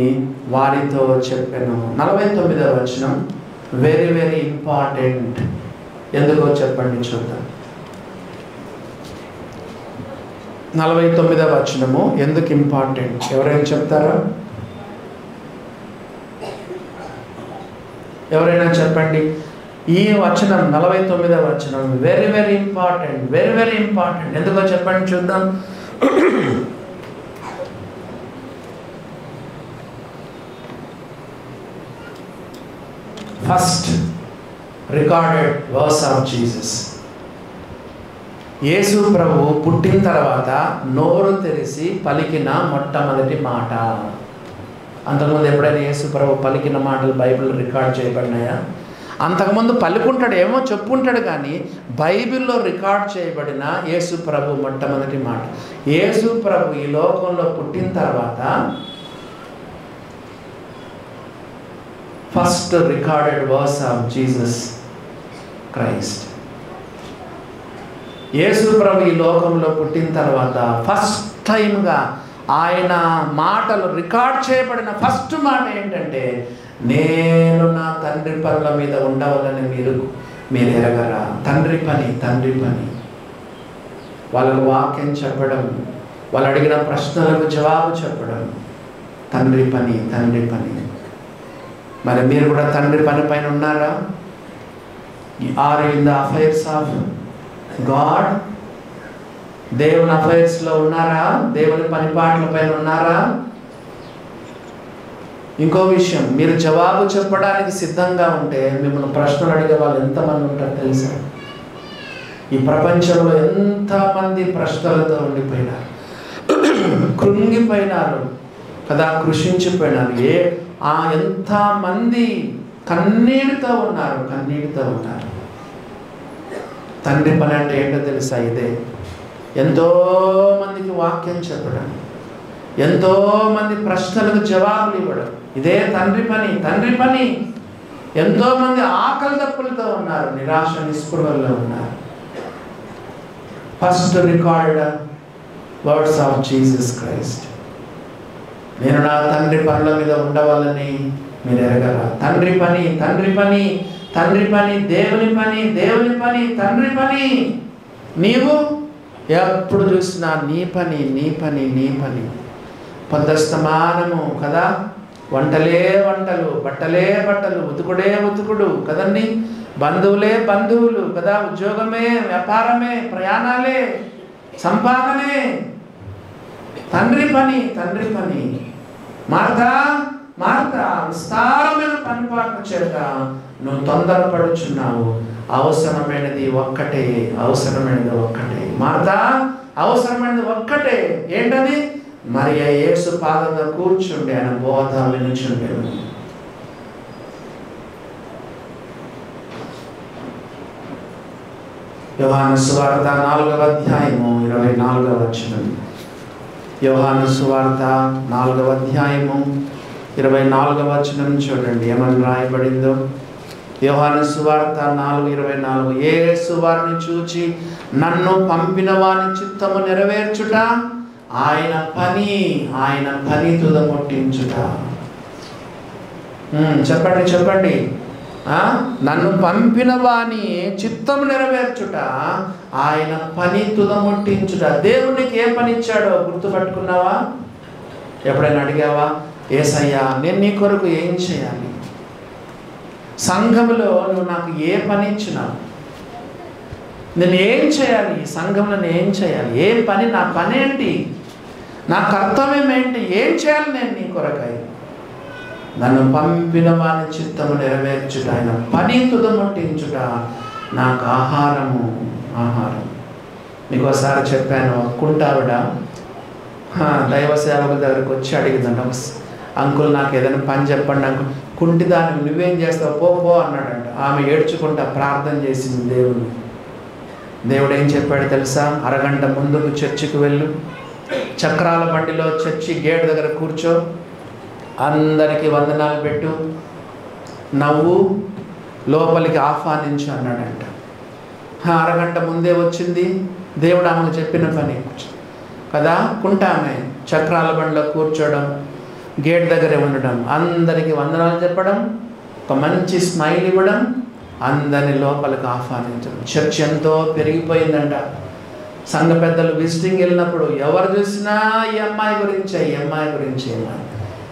వారితో చెప్పాను. 49వ వచనం వెరీ వెరీ ఇంపార్టెంట్. ఎందుకో చెప్పండి చూద్దాం. 49వ వచనము ఎందుకు ఇంపార్టెంట్? ఎవరైనా చెప్తారా? ఎవరైనా చెప్పండి. ఈ వచనం 49వ వచనం వెరీ వెరీ ఇంపార్టెంట్. ఎందుకో చెప్పండి చూద్దాం. First recorded verse of Jesus. యేసు ప్రభు పుట్టిన తర్వాత నోరు తెరిచి పలికిన మొట్టమొదటి మాట. అంతకుముందు ఎప్పుడైనా యేసు ప్రభు పలికిన మాటలు బైబిల్లో రికార్డ్ చేయబడినాయా? అంతకుముందు పలుకుంటాడు, ఏమో చెప్పుంటాడు, కానీ బైబిల్లో రికార్డ్ చేయబడిన యేసు ప్రభు మొట్టమొదటి మాట. యేసు ప్రభు ఈ లోకంలో పుట్టిన తర్వాత first recorded verse of Jesus Christ. యేసు ప్రభు ఈ లోకంలో పుట్టిన తర్వాత ఫస్ట్ టైంగా ఆయన మాటలు రికార్డ్ చేయబడిన ఫస్ట్ మాట ఏంటంటే, నేను నా తండ్రి పనుల మీద ఉండవాలని మీరు ఎరగరా. తండ్రి పని. వాళ్ళకు వాక్యం చెప్పడం, వాళ్ళు అడిగిన ప్రశ్నలకు జవాబు చెప్పడం, తండ్రి పని. మరి మీరు కూడా తండ్రి పని పైన ఉన్నారా? Are in the affairs of God? దేవుని అఫైర్స్లో ఉన్నారా? దేవుని పనిపాట్ల పైన ఉన్నారా? ఇంకో విషయం, మీరు జవాబు చెప్పడానికి సిద్ధంగా ఉంటే మిమ్మల్ని ప్రశ్నలు అడిగే వాళ్ళు ఎంతమంది ఉంటారు తెలుసా? ఈ ప్రపంచంలో ఎంతమంది ప్రశ్నలతో ఉండిపోయినారు, కృంగిపోయినారు కదా, కృషించిపోయినారు. ఎంతమంది కన్నీటితో ఉన్నారు. తండ్రి పని అంటే ఏంటో తెలుసా? ఇదే. ఎంతోమందికి వాక్యం చెప్పడం, ఎంతోమంది ప్రశ్నలకు జవాబులు ఇవ్వడం, ఇదే తండ్రి పని. ఎంతోమంది ఆకలి దప్పులతో ఉన్నారు, నిరాశ నిస్పృహల్లో ఉన్నారు. First record words of Jesus Christ. నేను నా తండ్రి పనుల మీద ఉండవాలని మీరు ఎరగరా? తండ్రి పని, తండ్రి పని, తండ్రి పని, దేవుని పని, దేవుని పని, తండ్రి పని. నీవు ఎప్పుడు చూసినా నీ పని, నీ పని, నీ పని. పొద్దస్తమానము కదా, వంటలే వంటలు, బట్టలే బట్టలు, ఉతుకుడే ఉతుకుడు కదండి, బంధువులే బంధువులు కదా, ఉద్యోగమే, వ్యాపారమే, ప్రయాణాలే, సంపాదనే. తండ్రి పని, తండ్రి పని. మార్తా మార్తా, విస్తారమైన పనిపాట్ల చేత నువ్వు తొందరపడుచున్నావు. అవసరమైనది ఒక్కటే, అవసరమైనది ఒక్కటే. మార్తా, అవసరమైనది ఒక్కటే. ఏంటది? మరి యేసు పాదంలో కూర్చుండి ఆయన బోధ వినుచుండేను. యోహాను సువార్త 4వ అధ్యాయము 24వ వచనం. యోహాను సువార్త 4వ అధ్యాయము 24వ వచనం చూడండి ఏమని రాయబడిందో. యోహాను సువార్త 4:24. యేసు వారిని చూచి నన్ను పంపిన వాని చిత్తము నెరవేర్చుట ఆయన పని, ఆయన పని తుదముట్టించుట. చెప్పండి చెప్పండి. నన్ను పంపిన వాని చిత్తము నెరవేర్చుట ఆయన పని తుదముట్టించుట. దేవునికి ఏ పని ఇచ్చాడో గుర్తుపట్టుకున్నావా? ఎప్పుడైనా అడిగావా? యేసయ్యా నేను నీ కొరకు ఏం చేయాలి? సంఘములో నువ్వు నాకు ఏ పని ఇచ్చినావు? నేను ఏం చేయాలి? సంఘంలో నేను ఏం చేయాలి? ఏ పని? నా పని ఏంటి? నా కర్తవ్యం ఏంటి? ఏం చేయాలి నేను నీ కొరకై? నన్ను పంపిన వాని చిత్తము నెరవేర్చుట ఆయన పని తుదముట్టించుట నాకు ఆహారము. ఆహారం. మీకు ఒకసారి చెప్పాను, కుంటావిడ దైవ సేవకుల దగ్గరికి వచ్చి అడిగిందంట, అంకుల్ నాకు ఏదైనా పని చెప్పండి అంకుల్. కుంటిదాన్ని నువ్వేం చేస్తావు? పో పో అన్నాడంట. ఆమె ఏడ్చుకుంటా ప్రార్థన చేసింది దేవుని. దేవుడు ఏం చెప్పాడు తెలుసా? అరగంట ముందుకు చర్చికి వెళ్ళు, చక్రాల బండిలో చర్చి గేట్ దగ్గర కూర్చో, అందరికీ వందనాలు పెట్టు, నవ్వు, లోపలికి ఆహ్వానించు అన్నాడంట. అరగంట ముందే వచ్చింది. దేవుడు ఆమెకు చెప్పిన పని కదా. కుంటామే చక్రాల బండిలో కూర్చోవడం, గేట్ దగ్గరే ఉండడం, అందరికీ వందనాలు చెప్పడం, ఒక మంచి స్మైల్ ఇవ్వడం, అందరిని లోపలికి ఆహ్వానించడం. చర్చ్ ఎంతో పెరిగిపోయిందంట. సంఘ పెద్దలు విజిటింగ్ వెళ్ళినప్పుడు ఎవరు చూసినా ఈ అమ్మాయి గురించే, ఈ అమ్మాయి గురించే.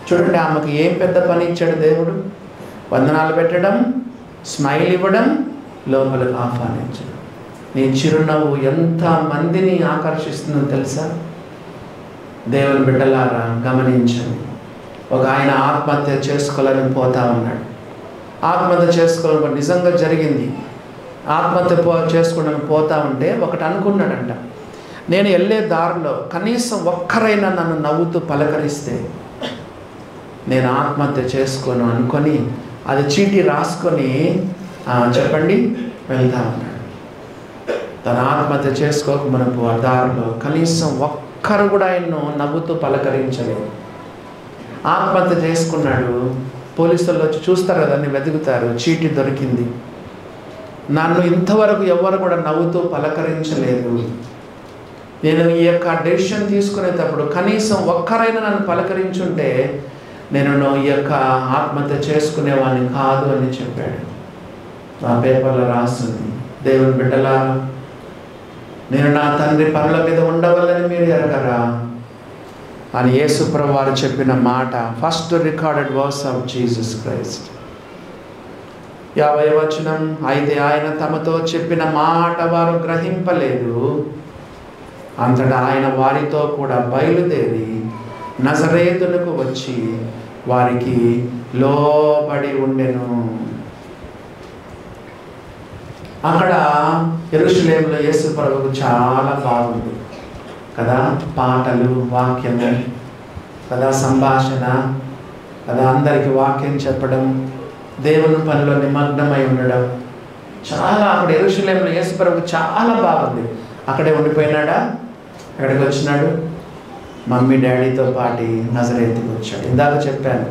చూడండి ఆమెకు ఏం పెద్ద పని ఇచ్చాడు దేవుడు? వందనాలు పెట్టడం, స్మైల్ ఇవ్వడం, లోపలికి ఆహ్వానించడం. నీ చిరునవ్వు ఎంత మందిని ఆకర్షిస్తుందో తెలుసా? దేవుని బిడ్డలారా గమనించండి. ఒక ఆయన ఆత్మహత్య చేసుకోవాలని పోతా ఉన్నాడు. ఆత్మహత్య చేసుకోవడం నిజంగా జరిగింది. ఆత్మహత్య చేసుకోవడానికి పోతా ఉంటే ఒకటి అనుకున్నాడంట, నేను వెళ్ళే దారిలో కనీసం ఒక్కరైనా నన్ను నవ్వుతూ పలకరిస్తే నేను ఆత్మహత్య చేసుకోను అనుకొని అది చీటీ రాసుకొని చెప్పండి వెళ్తా ఉన్నాడు. తన ఆత్మహత్య చేసుకోక మనకు ఆ దారిలో కనీసం ఒక్కరు కూడా ఆయన్ను నవ్వుతూ పలకరించలేదు. ఆత్మహత్య చేసుకున్నాడు. పోలీసులు వచ్చి చూస్తారు కదా, అన్ని వెతుకుతారు. చీటీ దొరికింది. నన్ను ఇంతవరకు ఎవరు కూడా నవ్వుతూ పలకరించలేదు. నేను ఈ యొక్క డెసిషన్ తీసుకునేటప్పుడు కనీసం ఒక్కరైనా నన్ను పలకరించుంటే నేను ఈ యొక్క ఆత్మహత్య చేసుకునేవాడిని కాదు అని చెప్పాడు. ఆ పేపర్లో రాస్తుంది. దేవుని బిడ్డలారా, నేను నా తండ్రి పనుల మీద ఉండవల్లని మీరు ఎరగరా అని యేసు ప్రభువు వారు చెప్పిన మాట. First recorded verse of Jesus Christ. 50వ వచనం. అయితే ఆయన తమతో చెప్పిన మాట వారు గ్రహింపలేదు. అంతటా ఆయన వారితో కూడా బయలుదేరి నజరేతునకు వచ్చి వారికి లోబడి ఉండెను. అక్కడ యెరూషలేములో యేసు ప్రభువుకు చాలా బాగుంది కదా. పాటలు, వాక్యము కదా, సంభాషణ కదా, అందరికీ వాక్యం చెప్పడం, దేవుని పనిలో నిమగ్నమై ఉండడం, చాలా అక్కడ యెరూషలేములో యేసు ప్రభువుకు చాలా బాగుంది. అక్కడే ఉండిపోయినాడా? ఎక్కడికి వచ్చినాడు? మమ్మీ డాడీతో పాటు నజరేతుకు వచ్చాడు. ఇందాక చెప్పాను,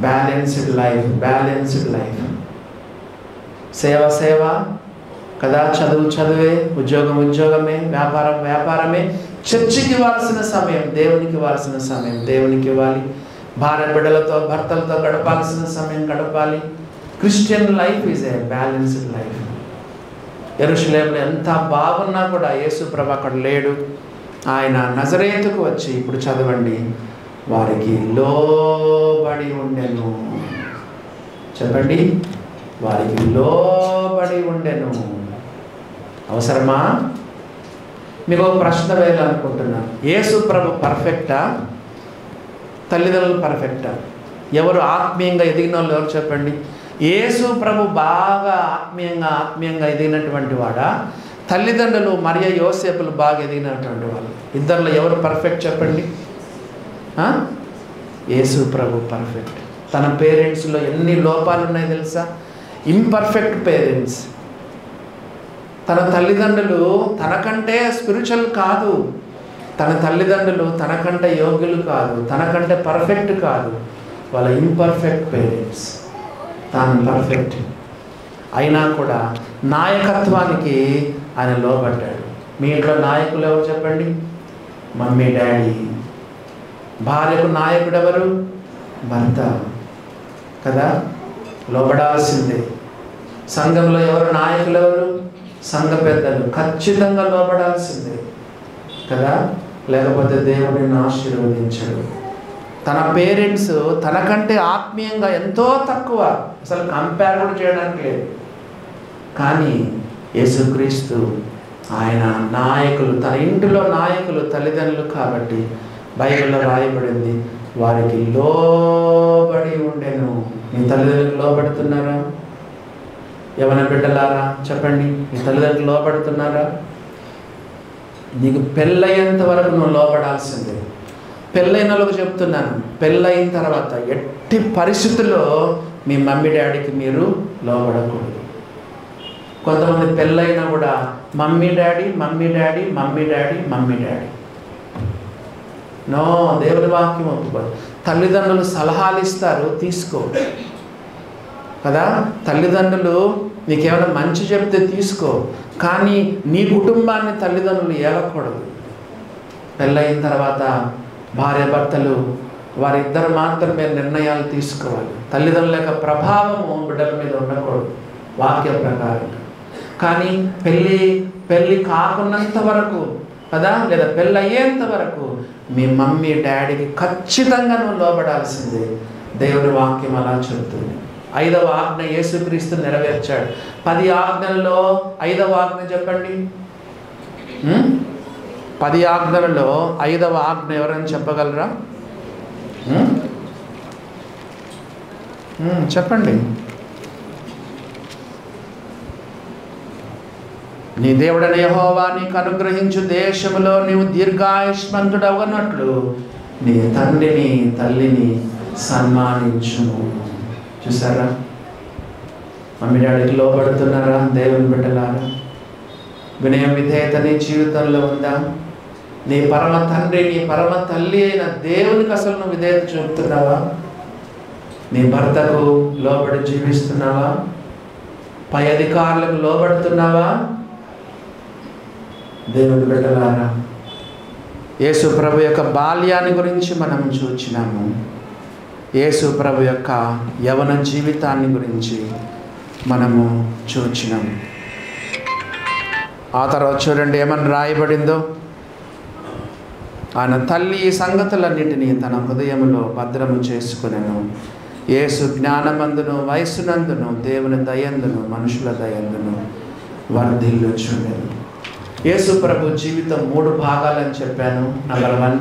బ్యాలెన్స్డ్ లైఫ్, బ్యాలెన్స్డ్ లైఫ్. సేవ సేవ కదా, చదువు చదువే, ఉద్యోగం ఉద్యోగమే, వ్యాపారం వ్యాపారమే. చర్చికి ఇవ్వాల్సిన సమయం దేవునికి ఇవ్వాల్సిన సమయం దేవునికి ఇవ్వాలి. భార్య బిడ్డలతో భర్తలతో గడపాల్సిన సమయం గడపాలి. Christian life is a balanced life. యెరూషలేములో ఎంత బాగున్నా కూడా యేసు ప్రభు అక్కడ లేడు. ఆయన నజరేతుకు వచ్చి, ఇప్పుడు చదవండి, వారికి లోబడి ఉండెను. చెప్పండి, వారికి లోబడి ఉండెను. అవసరమా? మీకు ఒక ప్రశ్న వేయాలనుకుంటున్నాను. యేసు ప్రభు పర్ఫెక్టా? తల్లిదండ్రులు పర్ఫెక్టా? ఎవరు ఆత్మీయంగా ఎదిగిన వాళ్ళు ఎవరు చెప్పండి? యేసు ప్రభు బాగా ఆత్మీయంగా ఎదిగినటువంటి వాడా? తల్లిదండ్రులు మరియ యోసేపులు బాగా ఎదిగినటువంటి వాళ్ళు? ఇద్దరిలో ఎవరు పర్ఫెక్ట్ చెప్పండి? యేసు ప్రభు పర్ఫెక్ట్. తన పేరెంట్స్లో ఎన్ని లోపాలు ఉన్నాయి తెలుసా? Imperfect parents. తన తల్లిదండ్రులు తనకంటే స్పిరిచువల్ కాదు, తన తల్లిదండ్రులు తనకంటే యోగ్యులు కాదు, తనకంటే పర్ఫెక్ట్ కాదు. వాళ్ళ ఇంపర్ఫెక్ట్ పేరెంట్స్. తాను పర్ఫెక్ట్ అయినా కూడా నాయకత్వానికి ఆయన లోబడ్డాడు. మీ ఇంట్లో నాయకులు ఎవరు చెప్పండి? Mummy daddy. భార్యకు నాయకుడు ఎవరు? భర్త కదా, లోబడాల్సిందే. సంఘంలో ఎవరు నాయకులు? ఎవరు? సంఘ పెద్దలు. ఖచ్చితంగా లోబడాల్సిందే కదా, లేకపోతే దేవుడిని ఆశీర్వదించడు. తన పేరెంట్స్ తనకంటే ఆత్మీయంగా ఎంతో తక్కువ, అసలు కంపేర్ కూడా చేయడానికి లేదు. కానీ యేసుక్రీస్తు ఆయన నాయకులు, తన ఇంటిలో నాయకులు తల్లిదండ్రులు కాబట్టి బైబిల్లో రాయబడింది, వారికి లోబడి ఉండెను. మీ తల్లిదండ్రులకు లోబడుతున్నారా? యవన బిడ్డలారా చెప్పండి, మీ తల్లిదండ్రులు లోబడుతున్నారా? నీకు పెళ్ళయ్యేంత వరకు నువ్వు లోబడాల్సిందే. పెళ్ళైన వాళ్ళకు చెప్తున్నాను, పెళ్ళయిన తర్వాత ఎట్టి పరిస్థితుల్లో మీ మమ్మీ డాడీకి మీరు లోబడకూడదు. కొంతమంది పెళ్ళైనా కూడా mummy daddy mummy daddy mummy daddy mummy daddy. No, దేవుని వాక్యం ఒప్పుకోదు. తల్లిదండ్రులు సలహాలు ఇస్తారు, తీసుకో కదా. తల్లిదండ్రులు నీకేమైనా మంచి చెప్తే తీసుకో, కానీ నీ కుటుంబాన్ని తల్లిదండ్రులు ఏలకూడదు. పెళ్ళయిన తర్వాత భార్యాభర్తలు వారిద్దరు మాత్రమే నిర్ణయాలు తీసుకోవాలి. తల్లిదండ్రుల యొక్క ప్రభావము బిడ్డల మీద ఉండకూడదు వాక్య ప్రకారం. కానీ పెళ్ళి కాకున్నంత వరకు కదా, లేదా పెళ్ళి అయ్యేంత వరకు మీ మమ్మీ డాడీకి ఖచ్చితంగా నువ్వు లోబడాల్సిందే. దేవుని వాక్యం అలా చెబుతుంది. 5వ ఆజ్ఞ యేసుక్రీస్తు నెరవేర్చాడు. 10 ఆజ్ఞలలో 5వ ఆజ్ఞ చెప్పండి. 10 ఆజ్ఞలలో 5వ ఆజ్ఞ ఎవరైనా చెప్పగలరా? చెప్పండి. నీ దేవుడైన యెహోవా నీకు అనుగ్రహించు దేశములో నీవు దీర్ఘాయుష్మంతుడవనట్లు నీ తండ్రిని తల్లిని సన్మానించుము. చూసారా? మమ్మీ డాడీకి లోబడుతున్నారా? దేవుని బిడ్డలారా, వినయం విధేయత నీ జీవితంలో ఉందా? నీ పరమ తండ్రి నీ పరమ తల్లి అయిన దేవునికి అసలు నువ్వు విధేయత చూపుతున్నావా? నీ భర్తకు లోబడి జీవిస్తున్నావా? పై అధికారులకు లోబడుతున్నావా? దేవుని బిడ్డలారా, యేసు ప్రభు యొక్క బాల్యాన్ని గురించి మనం చూచినాము. యేసు ప్రభు యొక్క యవన జీవితాన్ని గురించి మనము చూచినాము. ఆ తర్వాత చూడండి ఏమని రాయబడిందో. ఆయన తల్లి ఈ సంగతులన్నింటినీ తన హృదయంలో భద్రము చేసుకునెను. యేసు జ్ఞానమందును వయస్సునందును దేవుని దయందును మనుషుల దయందును వర్ధిల్లుచుండెను. యేసు ప్రభు జీవితం 3 భాగాలని చెప్పాను. నంబర్ 1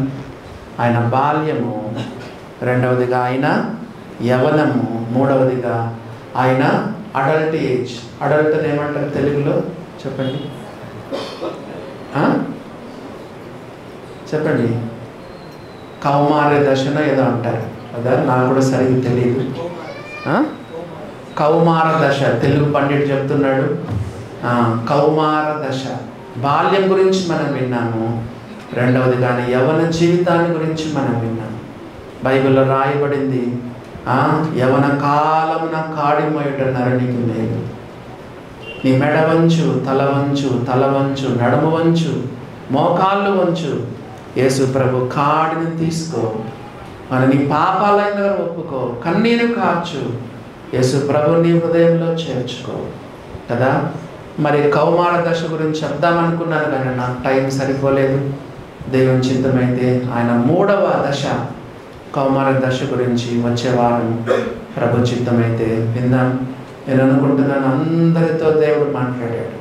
ఆయన బాల్యము, రెండవదిగా ఆయన యవనము, మూడవదిగా ఆయన అడల్ట్ ఏజ్. అడల్ట్ అని ఏమంటారు తెలుగులో చెప్పండి? చెప్పండి. కౌమార దశన ఏదో అంటారు కదా, నాకు కూడా సరిగ్గా తెలియదు. కౌమార దశ తెలుగు పండితుడు చెప్తున్నాడు. కౌమార దశ బాల్యం గురించి మనం విన్నాము. రెండవది కానీ యవన జీవితాన్ని గురించి మనం విన్నాము. బైబిల్లో రాయబడింది, యవన కాలమున కాడిమోయుట నరునికి మేలు. నీ మెడ వంచు, తల వంచు, తల వంచు, నడుము వంచు, మోకాళ్ళు వంచు. యేసు ప్రభు కాడిని తీసుకో, మరి నీ పాపాలైన ఒప్పుకో, కన్నీరు కార్చు, యేసు ప్రభు నీ హృదయంలో చేర్చుకో కదా. మరి కౌమార దశ గురించి చెప్దామనుకున్నాను కానీ నాకు టైం సరిపోలేదు. దేవుని చిత్తమైతే ఆయన 3వ దశ కౌమార దశ గురించి వచ్చే వారం ప్రభు చిత్తమైతే విందాం. నేను అనుకుంటున్నాను అందరితో దేవుడు మాట్లాడాడు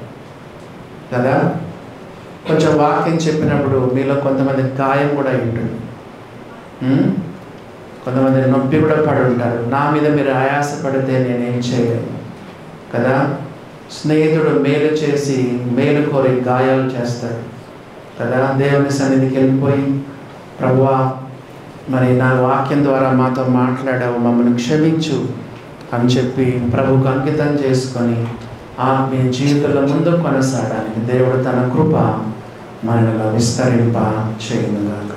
కదా. కొంచెం వాక్యం చెప్పినప్పుడు మీలో కొంతమంది గాయం కూడా ఉంటుంది, కొంతమంది నొప్పి కూడా పడి ఉంటారు. నా మీద మీరు ఆయాస పడితే నేనేం చేయలేను కదా. స్నేహితుడు మేలు చేసి మేలు కోరి గాయాలు చేస్తాడు కదా. దేవుని సన్నిధికి వెళ్ళిపోయి, ప్రభువా మరి నా వాక్యం ద్వారా మాతో మాట్లాడావు, మమ్మల్ని క్షమించు అని చెప్పి ప్రభువుకు అంకితం చేసుకొని మీ జీవితంలో ముందుకు కొనసాగడానికి దేవుడు తన కృప మనలో విస్తరింప చేయనుగాక.